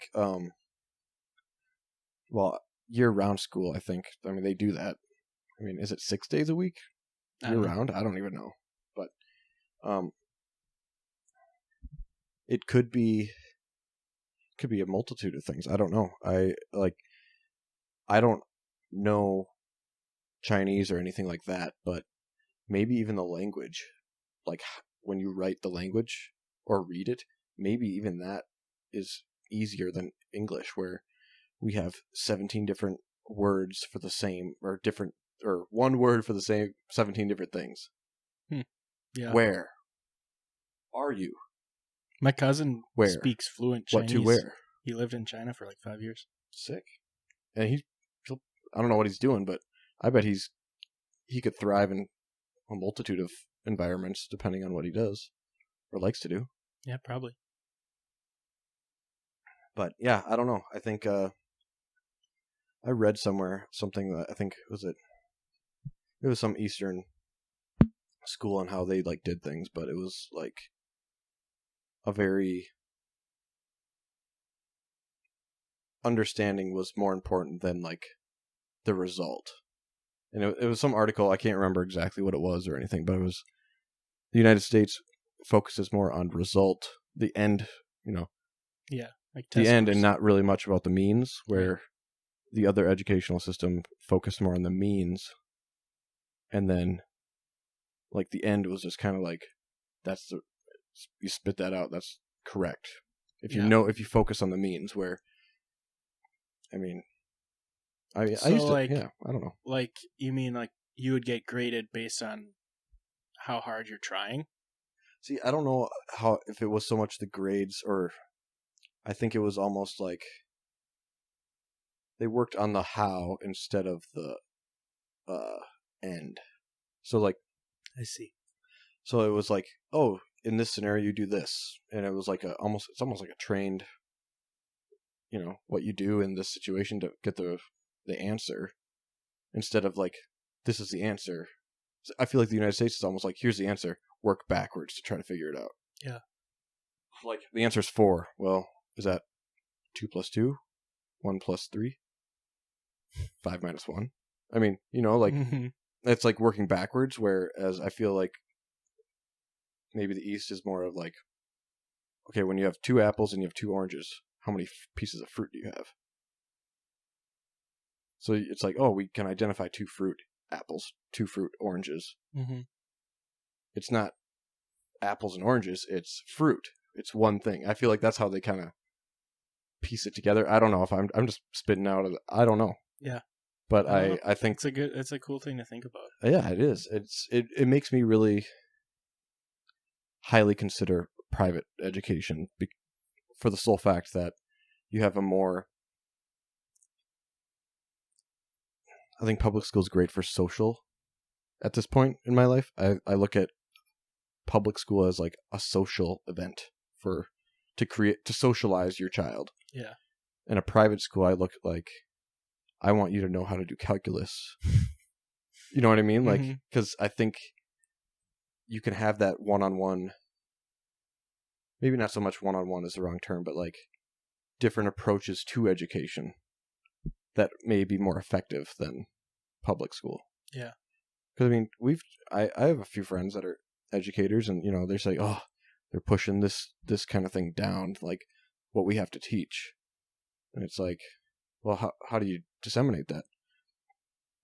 well, year-round school. I think. I mean, they do that. I mean, is it 6 days a week year-round? I don't even know. But it could be a multitude of things. I don't know. I don't know Chinese or anything like that, but maybe even the language, like when you write the language or read it, maybe even that is easier than English, where we have 17 different words for the same, or different, or one word for the same 17 different things. Yeah. Where are you? My cousin Where? speaks fluent Chinese. What to where? He lived in China for like 5 years. Sick. And I don't know what he's doing, but I bet he could thrive in a multitude of environments depending on what he does or likes to do. Yeah, probably. But yeah, I don't know. I think I read somewhere something that I think it was some Eastern school on how they like did things, but it was like a very understanding was more important than like the result. And it was some article, I can't remember exactly what it was or anything, but it was the United States focuses more on result, the end, Yeah, like the end, scores. and not really much about the means, where the other educational system focused more on the means. And then like the end was just kind of like, you spit that out, that's correct. If you focus on the means, where, I mean, I used to, I don't know. Like, you mean like you would get graded based on how hard you're trying? See, I don't know if it was so much the grades, or I think it was almost like they worked on the how instead of the end. So like, I see. So it was like, oh, in this scenario you do this, and it was like it's almost like a trained, what you do in this situation to get the answer, instead of like, this is the answer. I feel like the United States is almost like, here's the answer, work backwards to try to figure it out. Yeah. Like the answer is 4. Well, is that 2 plus 2, 1 plus 3, 5 minus 1? I mean, like it's like working backwards. Whereas I feel like maybe the East is more of like, okay, when you have 2 apples and you have 2 oranges, how many pieces of fruit do you have? So it's like, oh, we can identify 2 fruit apples, 2 fruit oranges. Mm-hmm. It's not apples and oranges, it's fruit. It's one thing. I feel like that's how they kind of piece it together. I don't know if I'm just spitting out I don't know. Yeah. But I think it's a cool thing to think about. Yeah, it is. It makes me really highly consider private education for the sole fact that you have a more, I think public school is great for social at this point in my life. I look at public school as like a social event to socialize your child. Yeah. In a private school, I look like, I want you to know how to do calculus. You know what I mean? Like, because I think you can have that one-on-one, maybe not so much one-on-one is the wrong term, but like different approaches to education that may be more effective than public school. Yeah. Because I mean, I have a few friends that are educators, and they're saying, oh, they're pushing this kind of thing down, like what we have to teach. And it's like, well, how do you disseminate that?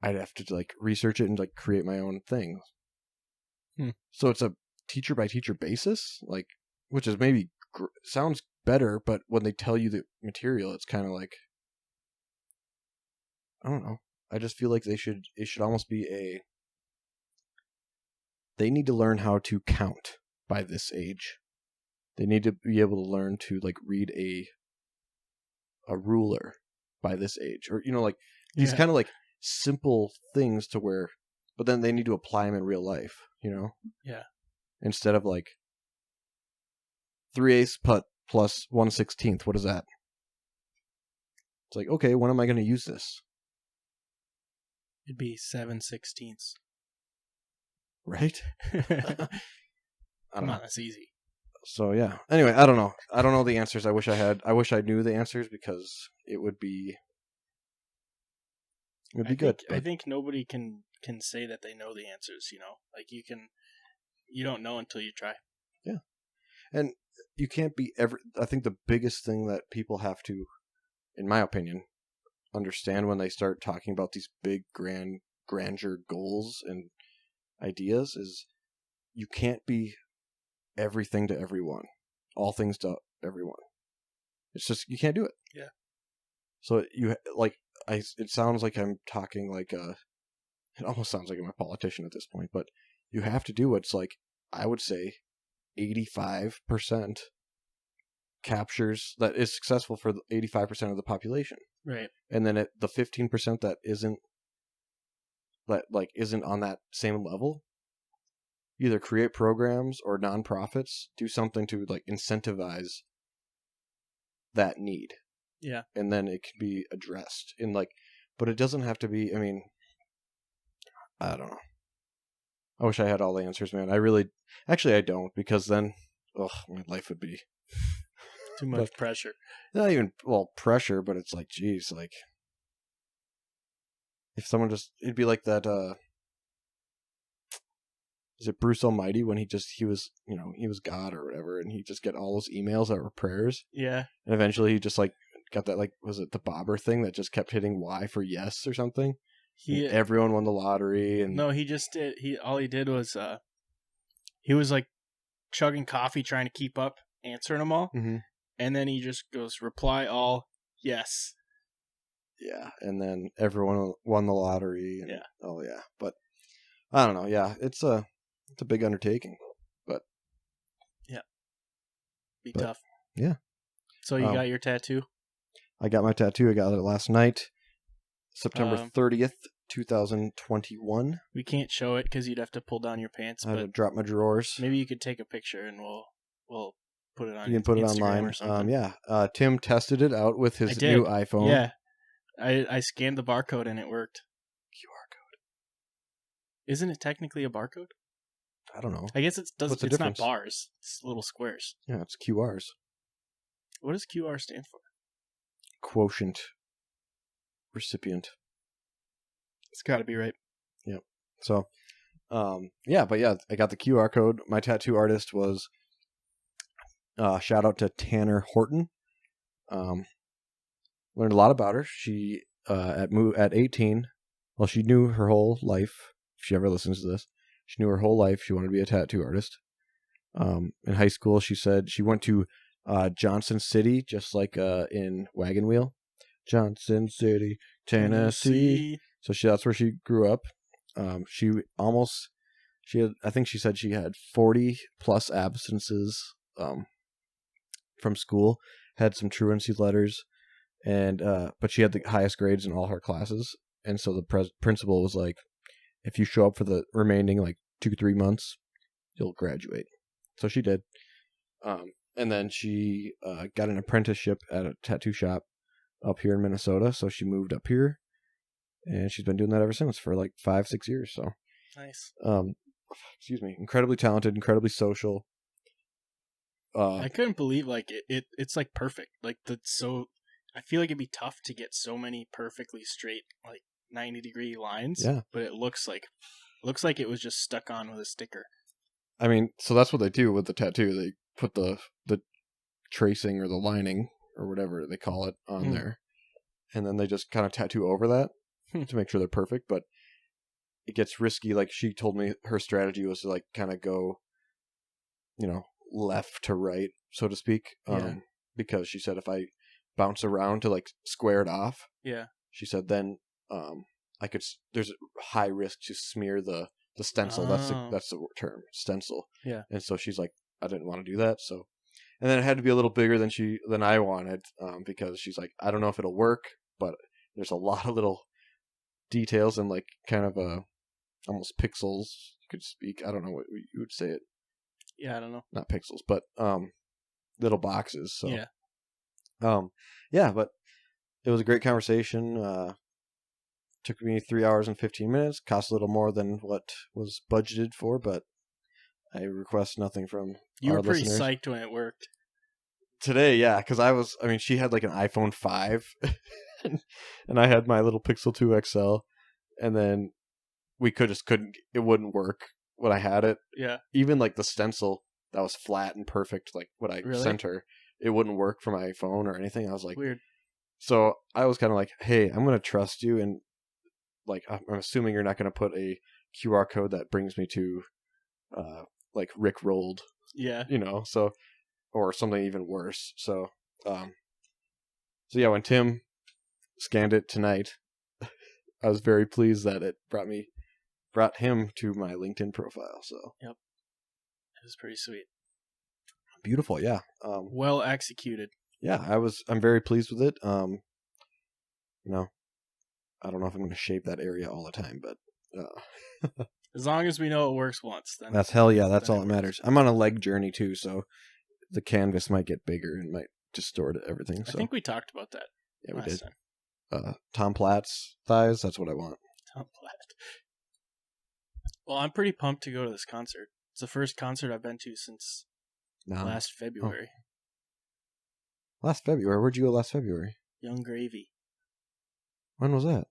I'd have to like research it and like create my own thing. So it's a teacher by teacher basis, like, which is maybe sounds better, but when they tell you the material, it's kind of like, I don't know. I just feel like it should almost be they need to learn how to count by this age. They need to be able to learn to like read a ruler by this age, or like these kind of like simple things to where, but then they need to apply them in real life, Yeah. Instead of like 3/8 putt plus 1/16. What is that? It's like, okay, when am I going to use this? It'd be 7/16. Right? Come on, that's easy. So yeah. Anyway, I don't know. I don't know the answers. I wish I knew the answers because it would be good. I think nobody can say that they know the answers, Like you don't know until you try. Yeah. And you can't be I think the biggest thing that people have to, in my opinion, understand when they start talking about these big grandeur goals and ideas is you can't be everything to everyone, all things to everyone. It's just you can't do it. Yeah. So it sounds like I'm talking like it almost sounds like I'm a politician at this point, but you have to do what's like I would say 85% captures that is successful for 85% of the population. Right. And then the 15% that isn't on that same level, either create programs or nonprofits do something to like incentivize that need. Yeah. And then it can be addressed in but it doesn't have to be, I don't know. I wish I had all the answers, man. I don't, because then my life would be too much pressure. Not even pressure, but it's like, geez, like if someone it'd be like that is it Bruce Almighty when he was God or whatever, and he just get all those emails that were prayers. Yeah. And eventually he just like got that, like, was it the bobber thing that just kept hitting Y for yes or something? Everyone won the lottery. And no, he just did. All he did was he was like chugging coffee trying to keep up answering them all. Mm-hmm. And then he just goes, reply all, yes. Yeah, and then everyone won the lottery. And, yeah. Oh, yeah. But I don't know. Yeah, it's a big undertaking. But yeah, be tough. Yeah. So you got your tattoo? I got my tattoo. I got it last night, September 30th, 2021. We can't show it because you'd have to pull down your pants. I had to drop my drawers. Maybe you could take a picture and we'll put it on. You can put Instagram it online. Or something. Yeah. Tim tested it out with his new iPhone. Yeah. I scanned the barcode and it worked. QR code. Isn't it technically a barcode? I don't know. I guess it's not bars. It's little squares. Yeah, it's QRs. What does QR stand for? Quotient recipient. It's got to be right. Yeah. So, I got the QR code. My tattoo artist was, shout out to Tanner Horton. Learned a lot about her. She, at 18, well, she knew her whole life. If she ever listens to this, she knew her whole life she wanted to be a tattoo artist. In high school, she said she went to Johnson City, just like in Wagon Wheel. Johnson City, Tennessee. So that's where she grew up. I think she said she had 40 plus absences from school, had some truancy letters, and but she had the highest grades in all her classes. And so the principal was like, if you show up for the remaining like 2-3 months, you'll graduate. So she did. And then she got an apprenticeship at a tattoo shop up here in Minnesota. So she moved up here, and she's been doing that ever since for like 5-6 years. So nice. Excuse me. Incredibly talented, incredibly social. I couldn't believe it's like perfect. Like I feel like it'd be tough to get so many perfectly straight, like 90-degree lines. Yeah. But it looks like it was just stuck on with a sticker. I mean, so that's what they do with the tattoo. They put the tracing or the lining or whatever they call it on there, and then they just kind of tattoo over that to make sure they're perfect. But it gets risky. Like she told me, her strategy was to like kind of go, left to right, so to speak. Because she said if I bounce around to like square it off, yeah, she said then there's a high risk to smear the stencil. Oh. That's the term, stencil. Yeah. And so she's like, I didn't want to do that. So, and then it had to be a little bigger than I wanted, because she's like, I don't know if it'll work, but there's a lot of little details and like kind of almost pixels. You could speak. I don't know what you would say it. Yeah, I don't know. Not pixels, but little boxes. So Yeah. Yeah, but it was a great conversation. Took me 3 hours and 15 minutes. Cost a little more than what was budgeted for, but I request nothing from You our were pretty listeners. psyched when it worked. Today, yeah, because she had like an iPhone 5, and I had my little Pixel 2 XL, and then we couldn't, it wouldn't work when I had it. Yeah. Even like the stencil that was flat and perfect, like what I sent her, it wouldn't work for my phone or anything. I was like, weird. So I was kind of like, hey, I'm going to trust you, and like I'm assuming you're not going to put a QR code that brings me to like Rick rolled, so, or something even worse. So yeah, when Tim scanned it tonight, I was very pleased that it brought him to my LinkedIn profile. So yep, it was pretty sweet. Beautiful, yeah. Well executed. Yeah, I'm very pleased with it. I don't know if I'm going to shave that area all the time, but as long as we know it works once, then that's hell yeah. That's all that matters. I'm on a leg journey too, so the canvas might get bigger and might distort everything. So I think we talked about that. Yeah, we did. Tom Platt's thighs. That's what I want. Tom Platt. Well, I'm pretty pumped to go to this concert. It's the first concert I've been to since last February. Last February? Where'd you go last February? Young Gravy. When was that?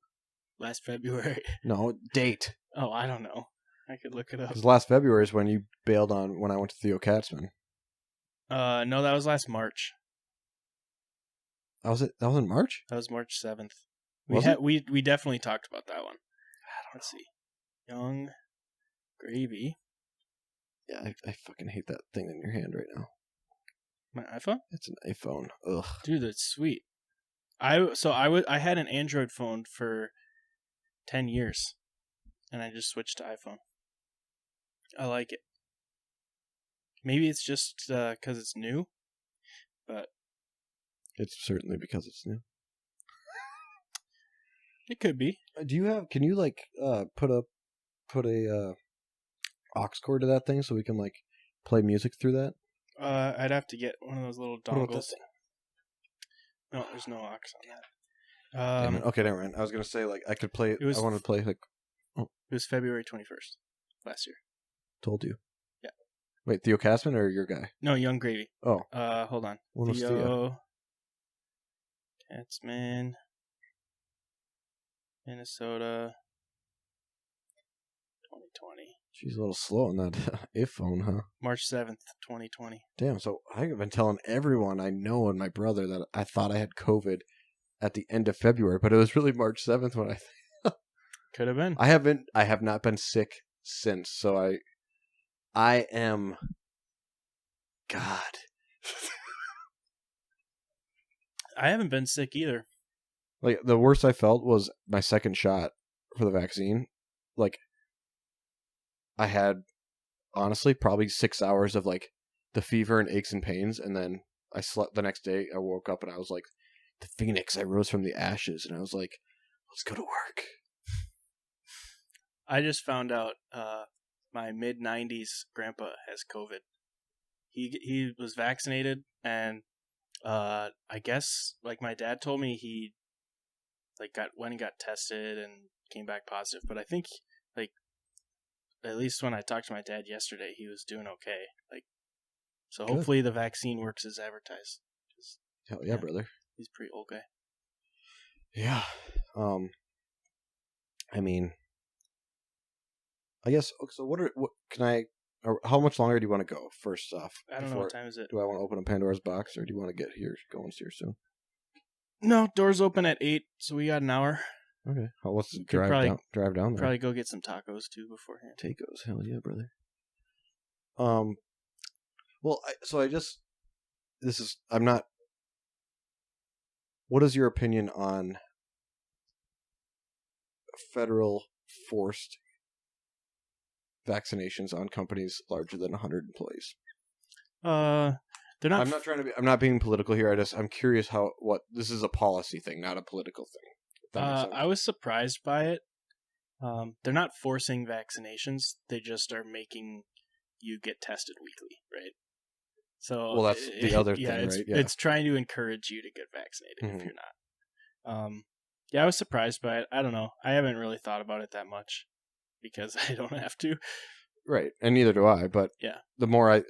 Last February. No, date. Oh, I don't know. I could look it up. Because last February is when you bailed on when I went to Theo Katzman. No, that was last March. That was in March? That was March 7th. We definitely talked about that one. Let's see. Young Gravy. Yeah, I fucking hate that thing in your hand right now. My iPhone? It's an iPhone. Ugh. Dude, that's sweet. I had an Android phone for 10 years, and I just switched to iPhone. I like it. Maybe it's just because it's new, but it's certainly because it's new. It could be. Can you like put a aux cord to that thing so we can like play music through that? I'd have to get one of those little dongles. What about this thing? No, there's no aux on that. Damn it. Okay, never mind. I was gonna say like I could play. I wanted to play like. Oh. It was February 21st last year. Told you. Yeah. Wait, Theo Katzman or your guy? No, Young Gravy. Oh. Hold on. When was Theo? Katzman. Minnesota. 2020. She's a little slow on that iPhone, huh? March 7th, 2020. Damn, so I've been telling everyone I know and my brother that I thought I had COVID at the end of February, but it was really March 7th when Could have been. I have not been sick since, so I am God. I haven't been sick either. Like the worst I felt was my second shot for the vaccine. Like I had, honestly, probably 6 hours of like the fever and aches and pains, and then I slept the next day. I woke up and I was like, the phoenix. I rose from the ashes, and I was like, let's go to work. I just found out my mid-90s grandpa has COVID. He was vaccinated, and I guess like my dad told me he like went and got tested and came back positive. But I think like at least when I talked to my dad yesterday, he was doing okay. Like, so good. Hopefully the vaccine works as advertised. Hell yeah, brother. He's a pretty old guy. Yeah. I mean, I guess. So how much longer do you want to go? First off, I don't know what time is it. Do I want to open a Pandora's box, or do you want to get going here soon? No, doors open at 8, so we got an hour. Okay. What's the drive down there? Probably go get some tacos too beforehand. Tacos, hell yeah, brother. Well, I'm not. What is your opinion on federal forced vaccinations on companies larger than 100 employees. They're not. I'm not being political here. I'm curious what this is a policy thing, not a political thing. If that makes sense. I was surprised by it. They're not forcing vaccinations. They just are making you get tested weekly, right? So, well, that's the other thing, right? Yeah, it's trying to encourage you to get vaccinated if you're not. Yeah, I was surprised by it. I don't know. I haven't really thought about it that much because I don't have to. Right, and neither do I. But yeah, the more I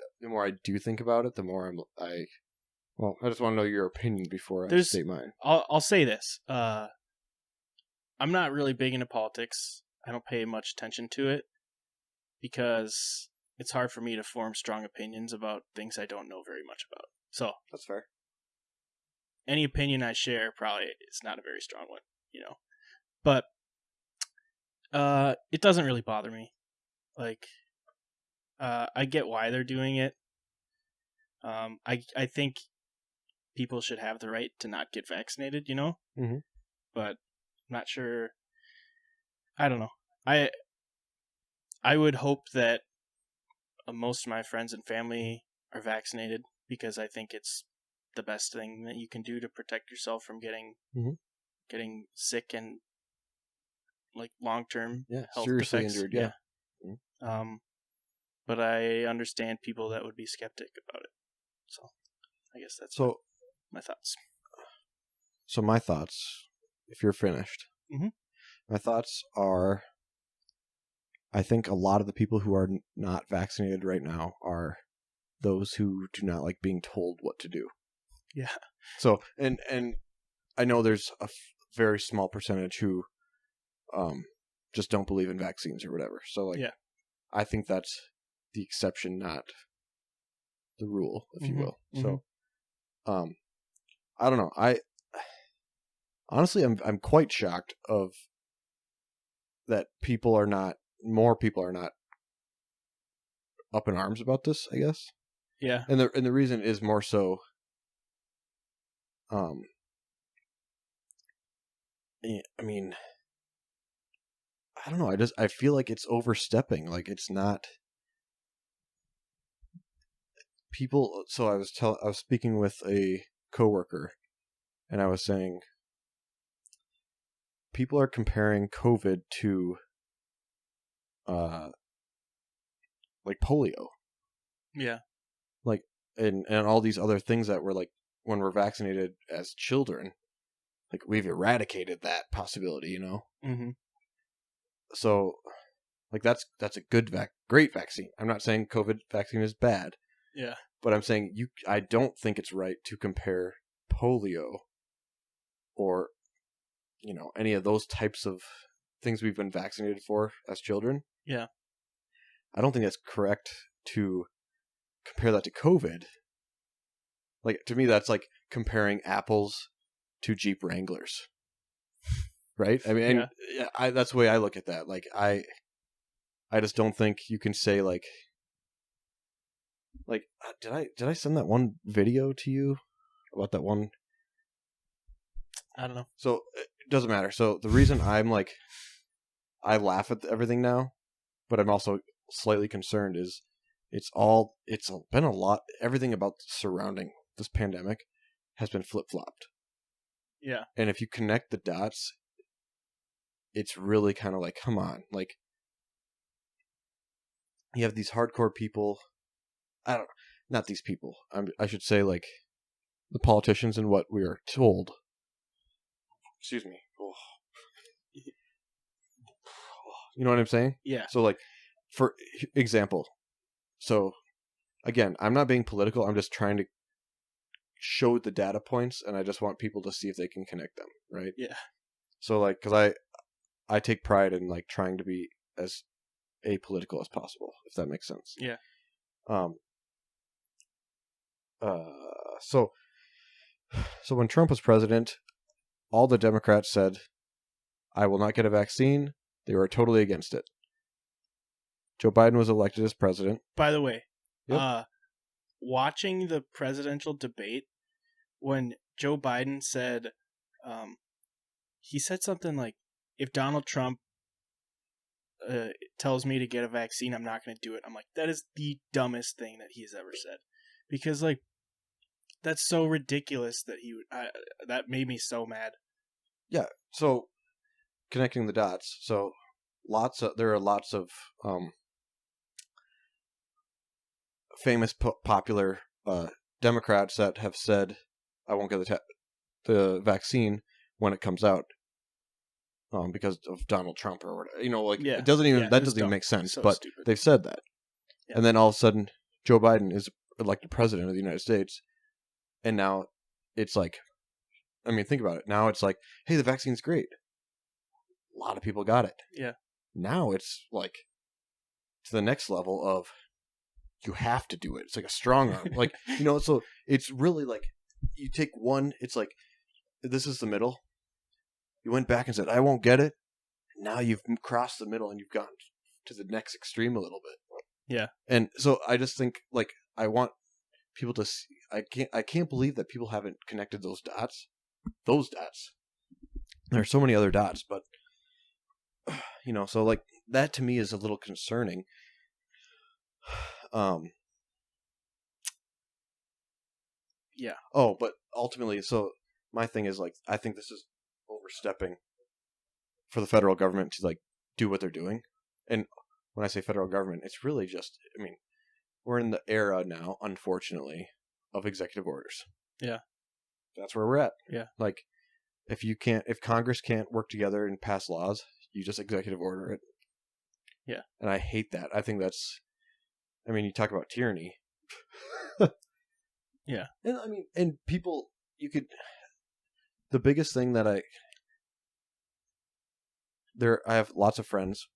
do think about it, the more I just want to know your opinion before I state mine. I'll say this. I'm not really big into politics. I don't pay much attention to it because it's hard for me to form strong opinions about things I don't know very much about. So that's fair. Any opinion I share probably is not a very strong one, But it doesn't really bother me. Like, I get why they're doing it. I think people should have the right to not get vaccinated, Mm-hmm. But I'm not sure. I don't know. I would hope that most of my friends and family are vaccinated because I think it's the best thing that you can do to protect yourself from getting sick and like long-term health seriously effects. injured. Yeah. Mm-hmm. But I understand people that would be skeptic about it. So I guess that's my thoughts. So my thoughts, if you're finished, my thoughts are, I think a lot of the people who are not vaccinated right now are those who do not like being told what to do. Yeah. So, and I know there's a very small percentage who just don't believe in vaccines or whatever. So, I think that's the exception, not the rule, if you will. So, I don't know. Honestly, I'm quite shocked of that more people are not up in arms about this, I guess. Yeah. And the reason is more so I mean, I don't know, I feel like it's overstepping, like it's not people. So I was speaking with a coworker and I was saying people are comparing COVID to like polio. Yeah. Like and all these other things that were like when we're vaccinated as children, like we've eradicated that possibility, Mm-hmm. So like that's a great vaccine. I'm not saying COVID vaccine is bad. Yeah. But I'm saying I don't think it's right to compare polio or any of those types of things we've been vaccinated for as children. Yeah. I don't think that's correct to compare that to COVID. Like, to me, that's like comparing apples to Jeep Wranglers. Right? I mean, that's the way I look at that. Like, I just don't think you can say like, did I send that one video to you about that one? I don't know. So it doesn't matter. So the reason I'm like, I laugh at everything now, but I'm also slightly concerned is it's been a lot. Everything about surrounding this pandemic has been flip-flopped. Yeah. And if you connect the dots, it's really kind of like, come on, like you have these hardcore people. Not these people. I should say like the politicians and what we are told. Excuse me. Oh. You know what I'm saying? Yeah. So like, for example, so again, I'm not being political. I'm just trying to show the data points, and I just want people to see if they can connect them, right? Yeah. So like, because I take pride in like trying to be as apolitical as possible, if that makes sense. Yeah. So when Trump was president, all the Democrats said, I will not get a vaccine. They were totally against it. Joe Biden was elected as president. By the way, yep. Watching the presidential debate, when Joe Biden said, he said something like, if Donald Trump tells me to get a vaccine, I'm not going to do it. I'm like, that is the dumbest thing that he's ever said, because like that's so ridiculous that that made me so mad. Yeah. So connecting the dots. So there are lots of famous popular Democrats that have said, I won't get the vaccine when it comes out because of Donald Trump or whatever. It doesn't even make sense, so but stupid. They've said that. Yeah. And then all of a sudden Joe Biden is elected president of the United States, and now it's like, I mean, think about it. Now it's like, hey, the vaccine's great. A lot of people got it. Yeah. Now it's like to the next level of you have to do it. It's like a strong arm. Like, so it's really like you take one, it's like, this is the middle. You went back and said, I won't get it. Now you've crossed the middle and you've gone to the next extreme a little bit. Yeah. And so I just think, like, I want people to see, I can't believe that people haven't connected those dots. There are so many other dots, but so like that to me is a little concerning. Yeah. Oh, but ultimately, so my thing is like, I think this is overstepping for the federal government to like do what they're doing. And when I say federal government, it's really just, I mean, we're in the era now, unfortunately, of executive orders. Yeah. That's where we're at. Yeah. Like, if Congress can't work together and pass laws, you just executive order it. Yeah. And I hate that. I think that's, I mean, you talk about tyranny. Yeah. And I mean, and people, the biggest thing that I have lots of friends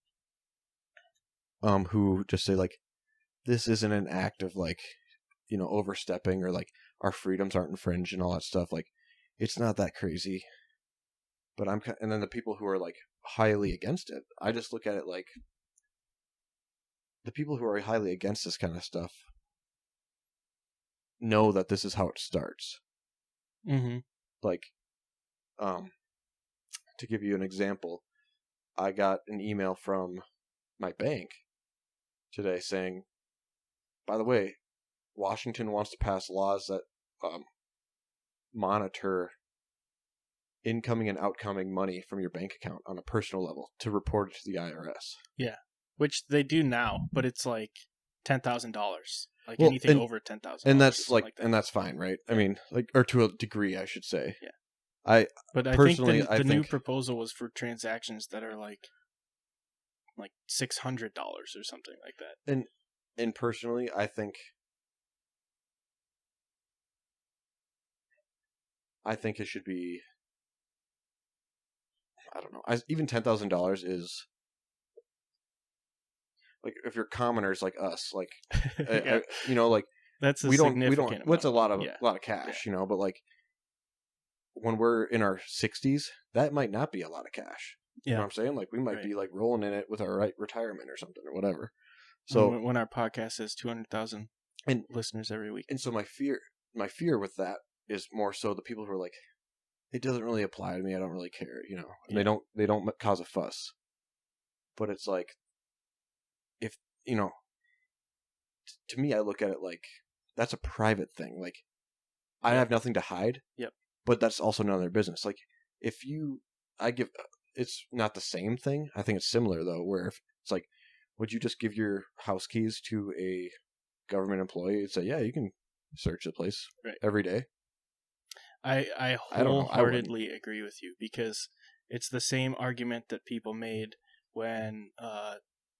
who just say like, this isn't an act of like, overstepping or like our freedoms aren't infringed and all that stuff. Like, it's not that crazy. But and then the people who are like highly against it, I just look at it like the people who are highly against this kind of stuff know that this is how it starts. Mm-hmm. Like, to give you an example, I got an email from my bank today saying, by the way, Washington wants to pass laws that monitor incoming and outgoing money from your bank account on a personal level to report it to the IRS. Yeah, which they do now, but it's like $10,000. Like anything over $10,000. And that's like that. And that's fine, right? I mean, like, or to a degree, I should say. Yeah. I think the new proposal was for transactions that are like $600 or something like that. And personally, I think it should be, I don't know. Even $10,000 is like, if you're commoners like us, like, yeah. like that's we don't. What's a lot of cash, yeah. But like when we're in our 60s, that might not be a lot of cash. Yeah. You know what I'm saying? Like we might be like rolling in it with our retirement or something or whatever. So when our podcast has 200,000 listeners every week, and so my fear with that is more so the people who are like, it doesn't really apply to me. I don't really care, And they don't cause a fuss. But it's like, if to me, I look at it like that's a private thing. Like, I have nothing to hide. Yep. But that's also none of their business. Like, it's not the same thing. I think it's similar though, where if it's like, would you just give your house keys to a government employee and say, yeah, you can search the place every day? I wholeheartedly agree with you, because it's the same argument that people made when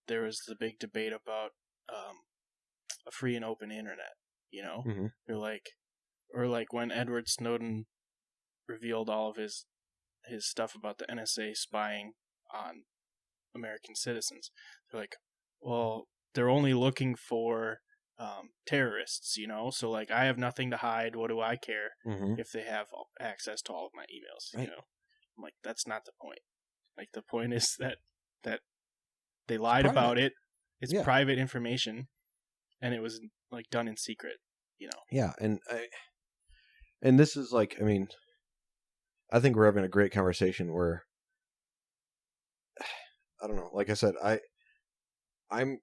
there was the big debate about a free and open internet. Mm-hmm. They're like, or like when Edward Snowden revealed all of his stuff about the NSA spying on American citizens. They're like, well, they're only looking for terrorists, so like, I have nothing to hide. What do I care if they have access to all of my emails? Right. I'm like, that's not the point. Like, the point is that they lied about it. It's private information, and it was like done in secret. Yeah, and this is like, I mean, I think we're having a great conversation where I don't know. Like I said, I'm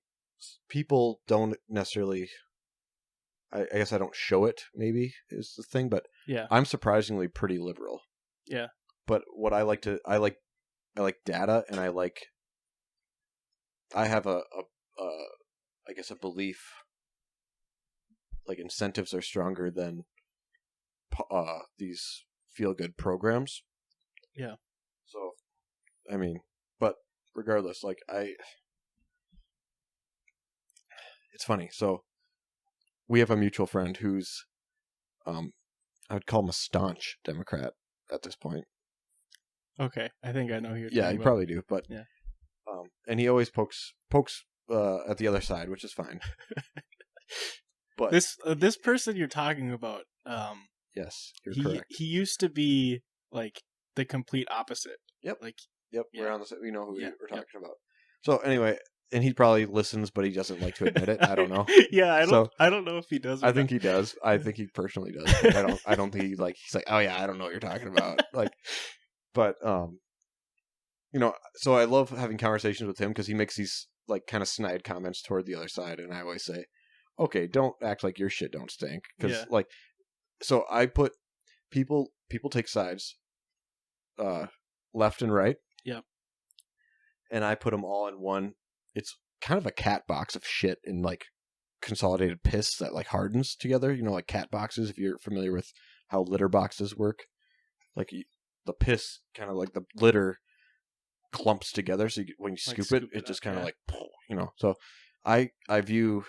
people don't necessarily. I guess I don't show it. Maybe is the thing, but Yeah. I'm surprisingly pretty liberal. Yeah. But what I like data, and I have I guess a belief. Like incentives are stronger than these feel good programs. Yeah. So, I mean, but regardless, like it's funny. So we have a mutual friend who's, I would call him a staunch Democrat at this point. Okay, I think I know who you're Yeah, talking you about. probably do, but yeah, and he always pokes at the other side, which is fine. But this person you're talking about, yes, you're correct. He used to be like the complete opposite. Yep. Like, yep. yeah. We're on the same. We know who we're talking Yep. about. So anyway, and he probably listens, but he doesn't like to admit it. I don't know. Yeah, I don't know if he does. I think he does. I think he personally does. But I don't think he's like, oh yeah, I don't know what you're talking about. Like, but so I love having conversations with him because he makes these like kind of snide comments toward the other side, and I always say, okay, don't act like your shit don't stink, because like, so I put people take sides, left and right. Yep. And I put them all in one. It's kind of a cat box of shit and like consolidated piss that like hardens together. Like cat boxes. If you're familiar with how litter boxes work, like the piss kind of like the litter clumps together. So when you scoop it just kind of like, So I view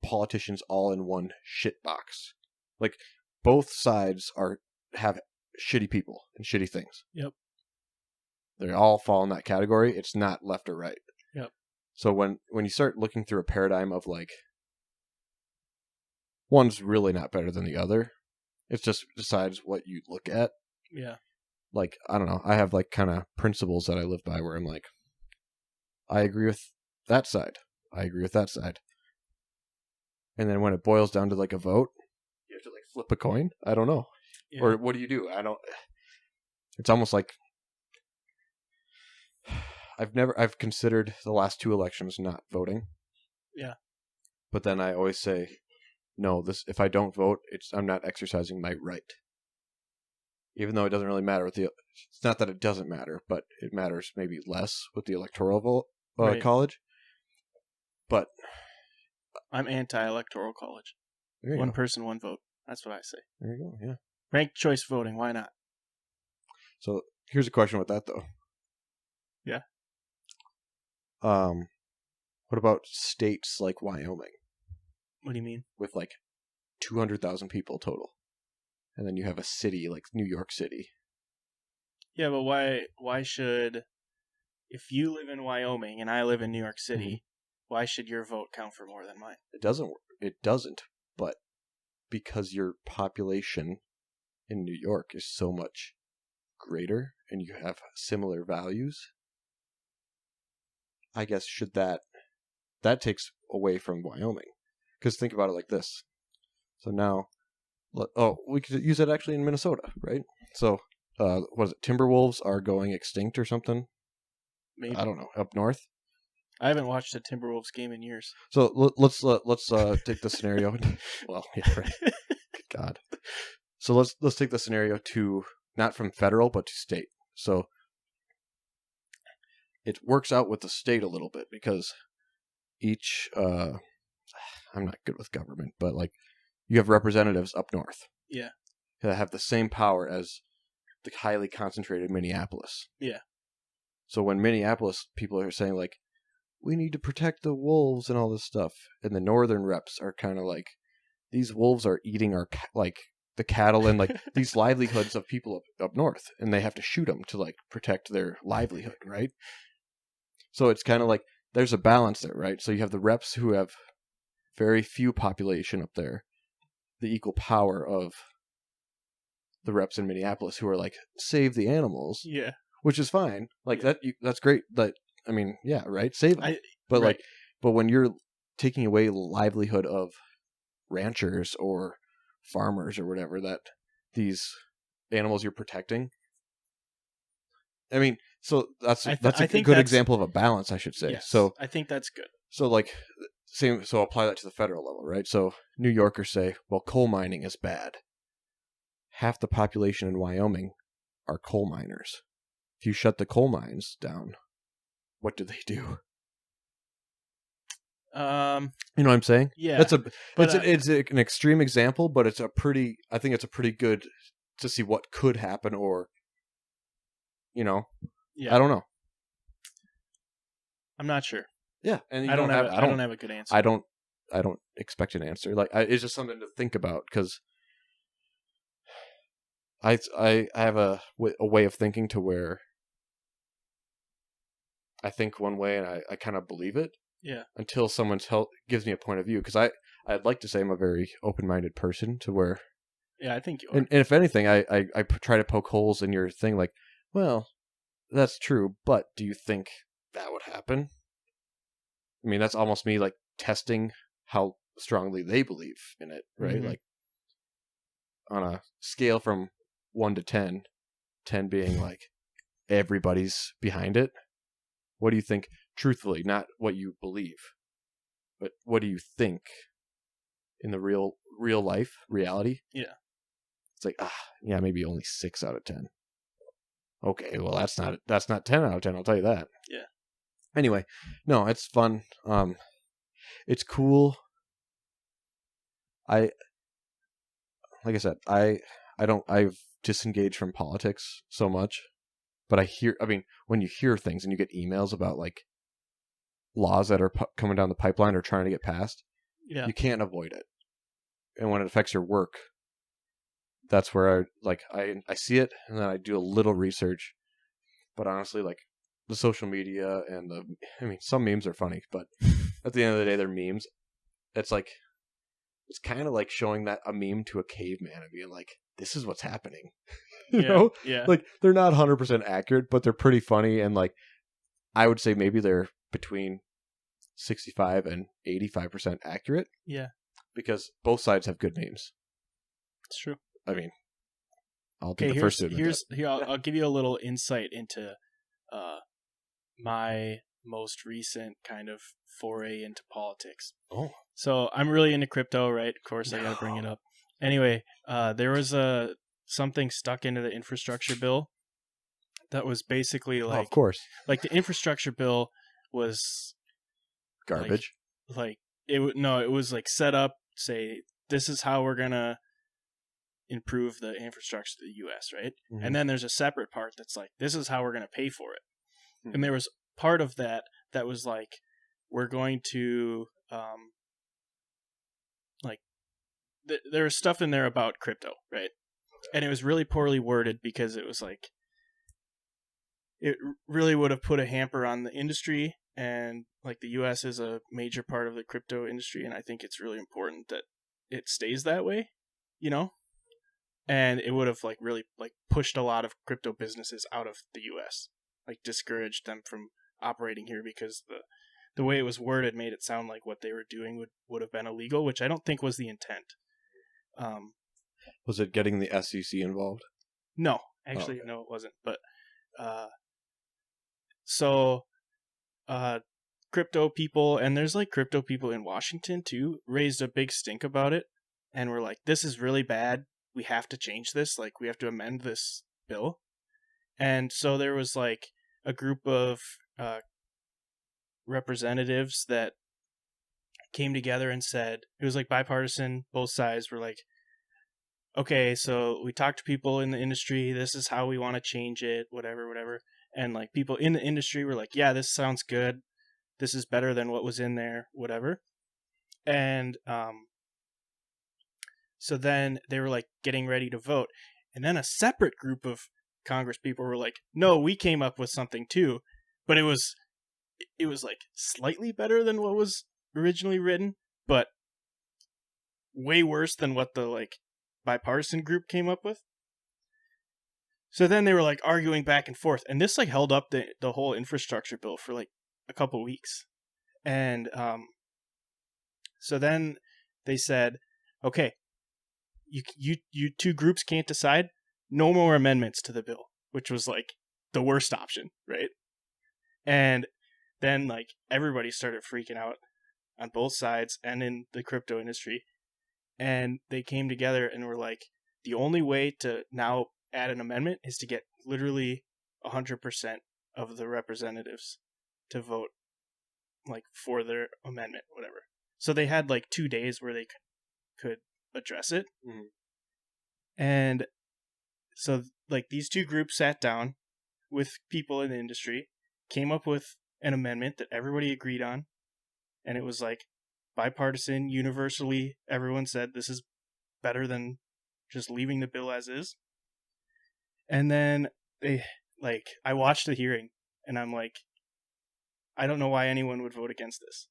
politicians all in one shit box. Like both sides have shitty people and shitty things. Yep. They all fall in that category. It's not left or right. Yep. So when you start looking through a paradigm of like, one's really not better than the other, it just decides what you look at. Yeah. Like, I don't know. I have like kind of principles that I live by where I'm like, I agree with that side. I agree with that side. And then when it boils down to like a vote, you have to like flip a coin. I don't know. Yeah. Or what do you do? It's almost like I've considered the last two elections not voting. Yeah. But then I always say, no, if I don't vote, I'm not exercising my right. Even though it doesn't really matter it's not that it doesn't matter, but it matters maybe less with the electoral college. But I'm anti-electoral college. One person, one vote. That's what I say. There you go. Yeah. Ranked choice voting. Why not? So here's a question with that though. Yeah. What about states like Wyoming? What do you mean? With like 200,000 people total. And then you have a city like New York City. Yeah, but why should, if you live in Wyoming and I live in New York City, why should your vote count for more than mine? It doesn't, but because your population in New York is so much greater and you have similar values, I guess that takes away from Wyoming. Because think about it like this. So now, we could use it actually in Minnesota, right? So, what is it? Timberwolves are going extinct or something? Maybe. I don't know. Up north? I haven't watched a Timberwolves game in years. So let's take the scenario. Well, yeah, right. Good God. So let's take the scenario to not from federal but to state. So it works out with the state a little bit because each I'm not good with government, but like you have representatives up north. Yeah. That have the same power as the highly concentrated Minneapolis. Yeah. So when Minneapolis people are saying like, we need to protect the wolves and all this stuff, and the northern reps are kind of like, these wolves are eating our like the cattle and like these livelihoods of people up north, and they have to shoot them to like protect their livelihood, right? So it's kind of like there's a balance there, right? So you have the reps who have very few population up there, the equal power of the reps in Minneapolis who are like, save the animals. Yeah. Which is fine. Like that's great. I mean, yeah, right? Save them. But but when you're taking away the livelihood of ranchers or farmers or whatever, that these animals you're protecting, I mean, so that's I a think good that's, example of a balance, I should say. yes, So I think that's good. so like same. So apply that to the federal level, right? So New Yorkers say, well, coal mining is bad. Half the population in Wyoming are coal miners. If you shut the coal mines down, what do they do? You know what I'm saying? Yeah, That's but it's an extreme example, but it's a pretty. I think it's a pretty good to see what could happen, or yeah, I don't know. I'm not sure. Yeah, and I don't have a good answer. I don't expect an answer. Like it's just something to think about because I have a way of thinking to where I think one way and I kind of believe it. Yeah. Until someone gives me a point of view, because I'd like to say I'm a very open-minded person to where. Yeah, I think you are. And if anything, I try to poke holes in your thing. Like, well, that's true, but do you think that would happen? I mean, that's almost me like testing how strongly they believe in it, right? Mm-hmm. Like on a scale from 1 to 10, 10 being like everybody's behind it. What do you think? Truthfully, not what you believe, but what do you think in the real life reality? Yeah. It's like, yeah, maybe only 6 out of 10. Okay, well that's not 10 out of 10, I'll tell you that. Yeah. Anyway, no, it's fun. It's cool. Like I said, I've disengaged from politics so much, but I mean, when you hear things and you get emails about like laws that are coming down the pipeline or trying to get passed, yeah, you can't avoid it. And when it affects your work, that's where I see it and then I do a little research. But honestly, like the social media and I mean, some memes are funny, but at the end of the day, they're memes. It's like, it's kind of like showing that a meme to a caveman and being like, this is what's happening. you know? Yeah. Like they're not 100% accurate, but they're pretty funny. And like, I would say maybe they're between 65 and 85% accurate. Yeah. Because both sides have good memes. It's true. I mean, I'll be the first to admit that. I'll give you a little insight into my most recent kind of foray into politics. Oh. So I'm really into crypto, right? Of course, I got to bring it up. Anyway, there was something stuck into the infrastructure bill that was basically like, of course, like the infrastructure bill was garbage. Like it was like set up. Say this is how we're gonna improve the infrastructure of the U.S., right? Mm-hmm. And then there's a separate part that's like, this is how we're going to pay for it. Mm-hmm. And there was part of that was like, we're going to, there was stuff in there about crypto, right? And it was really poorly worded because it was like, it really would have put a hamper on the industry. And like the U.S. is a major part of the crypto industry. And I think it's really important that it stays that way, and it would have like really like pushed a lot of crypto businesses out of the US, like discouraged them from operating here because the way it was worded made it sound like what they were doing would have been illegal, which I don't think was the intent. Was it getting the SEC involved? No, actually, no, it wasn't. But so crypto people, and there's like crypto people in Washington too, raised a big stink about it, and were like, this is really bad. We have to change this. Like, we have to amend this bill. And so there was like a group of representatives that came together and said, it was like bipartisan, both sides were like, okay, so we talked to people in the industry, this is how we want to change it, whatever. And like people in the industry were like, yeah, this sounds good, this is better than what was in there, whatever. And so then they were like getting ready to vote, and then a separate group of Congress people were like, no, we came up with something too, but it was like slightly better than what was originally written, but way worse than what the like bipartisan group came up with. So then they were like arguing back and forth, and this like held up the whole infrastructure bill for like a couple weeks. And so then they said, okay, you two groups can't decide, no more amendments to the bill, which was like the worst option, right? And then like everybody started freaking out on both sides and in the crypto industry. And they came together and were like, the only way to now add an amendment is to get literally 100% of the representatives to vote like for their amendment, whatever. So they had like 2 days where they could address it. Mm-hmm. And so like these two groups sat down with people in the industry, came up with an amendment that everybody agreed on. And it was like bipartisan, universally, everyone said this is better than just leaving the bill as is. And then I watched the hearing and I'm like, I don't know why anyone would vote against this.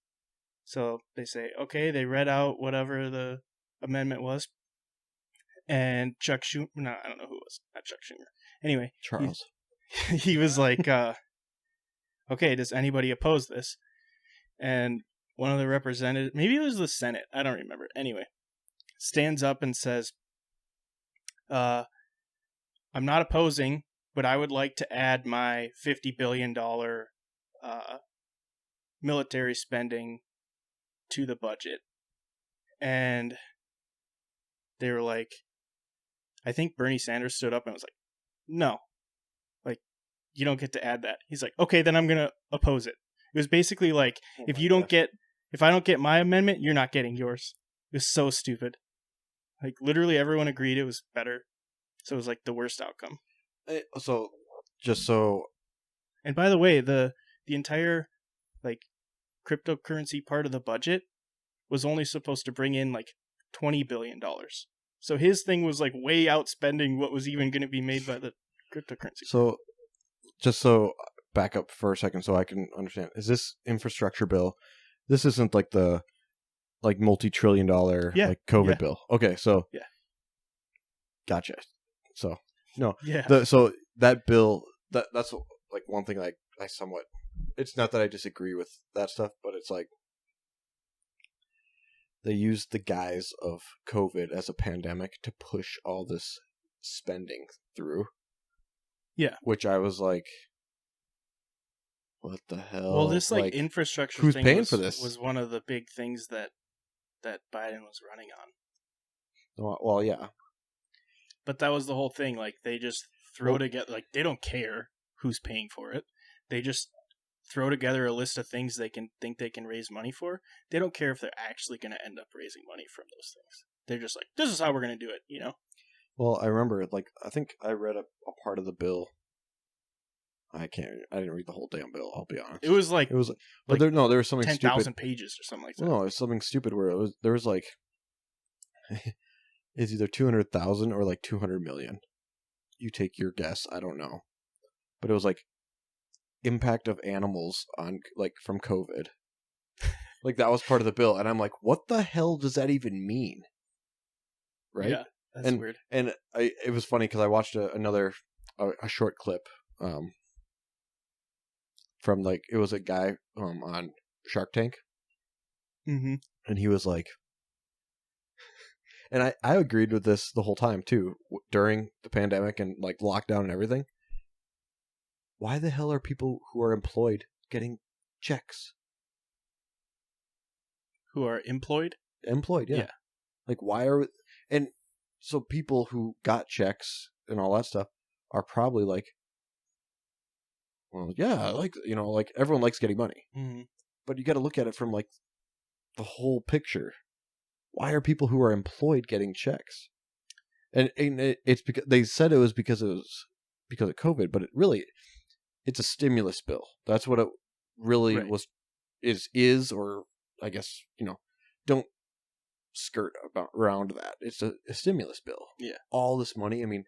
So they say, okay, they read out whatever the amendment was. And Chuck Schumer, no, I don't know who it was, not Chuck Schumer. Anyway, Charles. He was like, okay, does anybody oppose this? And one of the representatives, maybe it was the Senate, I don't remember. Anyway, stands up and says, I'm not opposing, but I would like to add my $50 billion military spending to the budget. And they were like, I think Bernie Sanders stood up and was like, no, like, you don't get to add that. He's like, okay, then I'm going to oppose it. It was basically like, if I don't get my amendment, you're not getting yours. It was so stupid. Like, literally everyone agreed it was better. So it was like the worst outcome. And by the way, the entire like cryptocurrency part of the budget was only supposed to bring in like $20 billion. So his thing was like way outspending what was even going to be made by the cryptocurrency. So just so back up for a second so I can understand. Is this infrastructure bill? This isn't like the multi-trillion dollar like COVID bill. Okay, so yeah. Gotcha. So no. Yeah. So that bill that's like one thing I somewhat, it's not that I disagree with that stuff, but it's like they used the guise of COVID as a pandemic to push all this spending through. Yeah. Which I was like, what the hell? Well, this like infrastructure who's thing paying for this? Was one of the big things that Biden was running on. Well, yeah. But that was the whole thing. Like, they just throw together, like, they don't care who's paying for it. They just throw together a list of things they can raise money for. They don't care if they're actually going to end up raising money from those things. They're just like, this is how we're going to do it, you know? Well, I remember, like, I think I read a part of the bill. I didn't read the whole damn bill, I'll be honest. It was but there was something 10,000 pages or something like that. No, it was something stupid where there was like, it's either 200,000 or like 200 million. You take your guess, I don't know. But it was like, impact of animals on, like, from COVID. Like, that was part of the bill, and I'm like, what the hell does that even mean? Right? Yeah, that's weird. And it was funny because I watched a short clip from, like, it was a guy on Shark Tank. Mm-hmm. And he was like, and I agreed with this the whole time too, during the pandemic and like lockdown and everything. Why the hell are people who are employed getting checks? Who are employed? Employed, yeah. Like, why are... And so people who got checks and all that stuff are probably like, well, yeah, like, you know, like, everyone likes getting money. Mm-hmm. But you got to look at it from, like, the whole picture. Why are people who are employed getting checks? And it's because they said it was because of COVID, but it's a stimulus bill. That's what it really is, or I guess, you know, don't skirt around that. It's a stimulus bill. Yeah. All this money. I mean,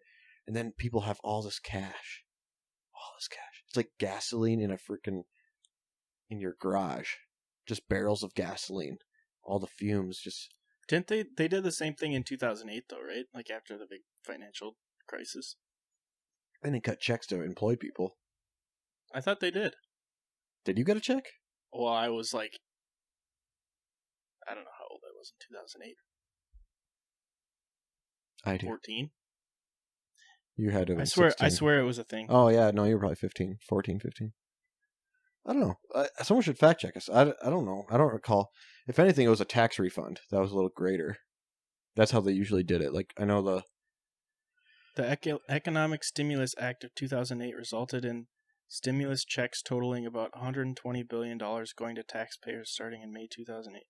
and then people have all this cash. It's like gasoline in your garage. Just barrels of gasoline. All the fumes just... Didn't they did the same thing in 2008 though, right? Like after the big financial crisis. They didn't cut checks to employed people. I thought they did. Did you get a check? Well, I was like, I don't know how old I was in 2008. I do. 14. You had to have I been swear 16. it was a thing. Oh, yeah. No, you were probably 15, 14, 15. I don't know. Someone should fact check us. I don't know. I don't recall. If anything, it was a tax refund. That was a little greater. That's how they usually did it. Like, I know The Economic Stimulus Act of 2008 resulted in stimulus checks totaling about $120 billion going to taxpayers starting in May 2008.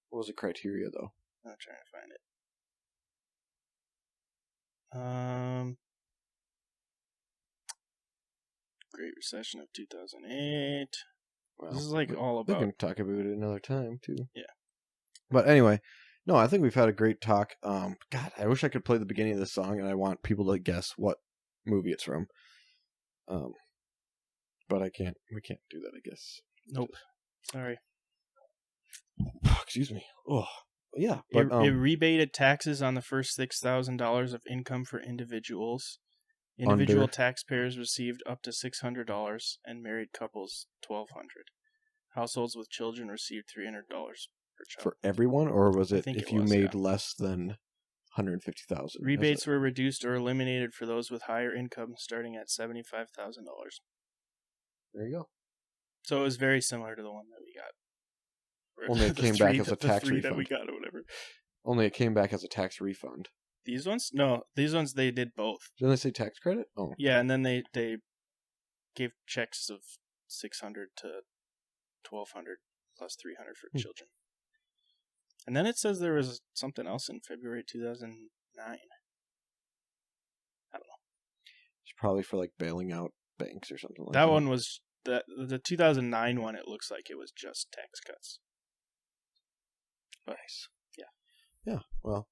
What was the criteria, though? I'm trying to find it. Great Recession of 2008. Well, this is like all we about. can talk about it another time, too. Yeah. But anyway, no, I think we've had a great talk. God, I wish I could play the beginning of this song, and I want people to guess what movie it's from. But I can't. We can't do that, I guess. Nope. Sorry. Excuse me. Oh, yeah. But It rebated taxes on the first $6,000 of income for individuals. Individual taxpayers received up to $600, and married couples $1,200. Households with children received $300 per child. For everyone, or was it if you made yeah. less than $150,000? Rebates were reduced or eliminated for those with higher income, starting at $75,000. There you go. So it was very similar to the one that we got. Only it came back as a tax refund. That we got or whatever. Only it came back as a tax refund. These ones? No, these ones they did both. Didn't they say tax credit? Oh. Yeah, and then they gave checks of $600 to $1,200 plus $300 for children. And then it says there was something else in February 2009. I don't know. It's probably for like bailing out banks or something like that. That one was the 2009 one. It looks like it was just tax cuts. But, nice. Yeah. Yeah. Well,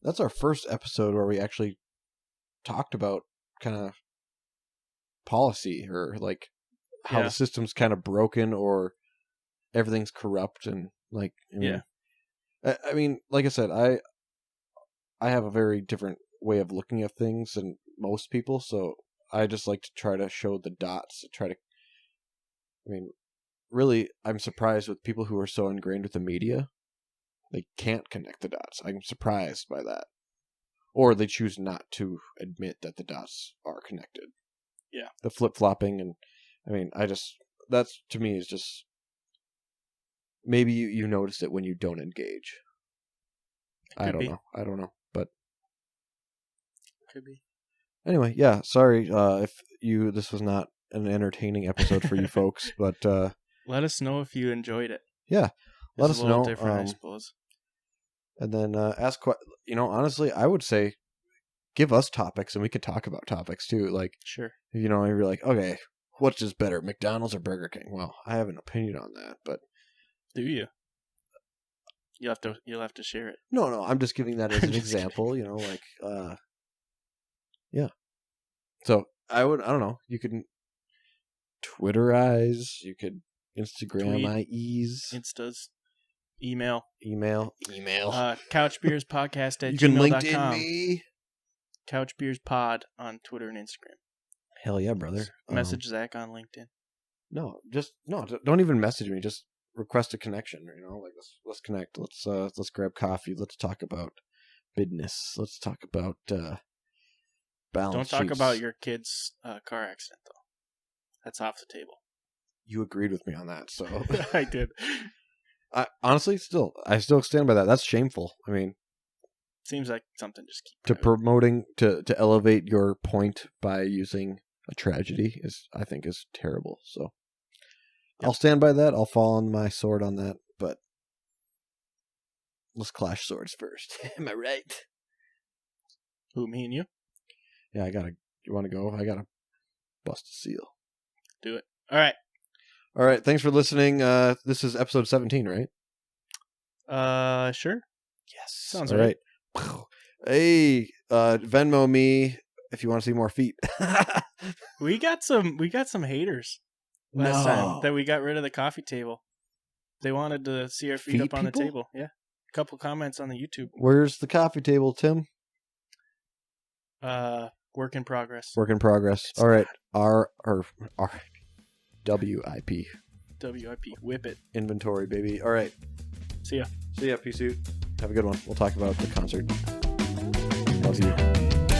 that's our first episode where we actually talked about kind of policy or like how the system's kind of broken or everything's corrupt and like I mean, like I said, I have a very different way of looking at things than most people, so I just like to try to show the dots. Really, I'm surprised with people who are so ingrained with the media. They can't connect the dots. I'm surprised by that. Or they choose not to admit that the dots are connected. Yeah. The flip-flopping and, that's, to me, is just, maybe you notice it when you don't engage. I don't know, but. Could be. Anyway, yeah, sorry if this was not an entertaining episode for you folks, but. Let us know if you enjoyed it. Yeah, let us know. Different, I suppose. And then honestly, I would say give us topics and we could talk about topics too. Like, sure. You're like, okay, what's just better, McDonald's or Burger King? Well, I have an opinion on that, but. Do you? You'll have to share it. No, I'm just giving that as an example, yeah. So I don't know, you could Twitterize, you could Instagram IEs. Instas. Email. Couchbeerspodcast@gmail.com. You can LinkedIn me. Couchbeerspod on Twitter and Instagram. Hell yeah, brother. Message Zach on LinkedIn. Don't even message me. Just request a connection. Like let's connect. Let's grab coffee. Let's talk about business. Let's talk about balance. Don't talk about your kid's car accident though. That's off the table. You agreed with me on that, so I did. I honestly I still stand by that. That's shameful. I mean, seems like something just keep promoting to elevate your point by using a tragedy I think is terrible. So yep. I'll stand by that. I'll fall on my sword on that, but let's clash swords first. Am I right? Who, me and you? Yeah, you want to go? I gotta bust a seal. Do it. All right. Thanks for listening. This is episode 17, right? Sure. Yes. Sounds all right. Hey, Venmo me if you want to see more feet. We got some haters last time that we got rid of the coffee table. They wanted to see our feet up on the table. Yeah. A couple comments on the YouTube. Where's the coffee table, Tim? Work in progress. All right. R WIP. Whip it. Inventory, baby. All right. See ya. Peace out. Have a good one. We'll talk about the concert. Love you.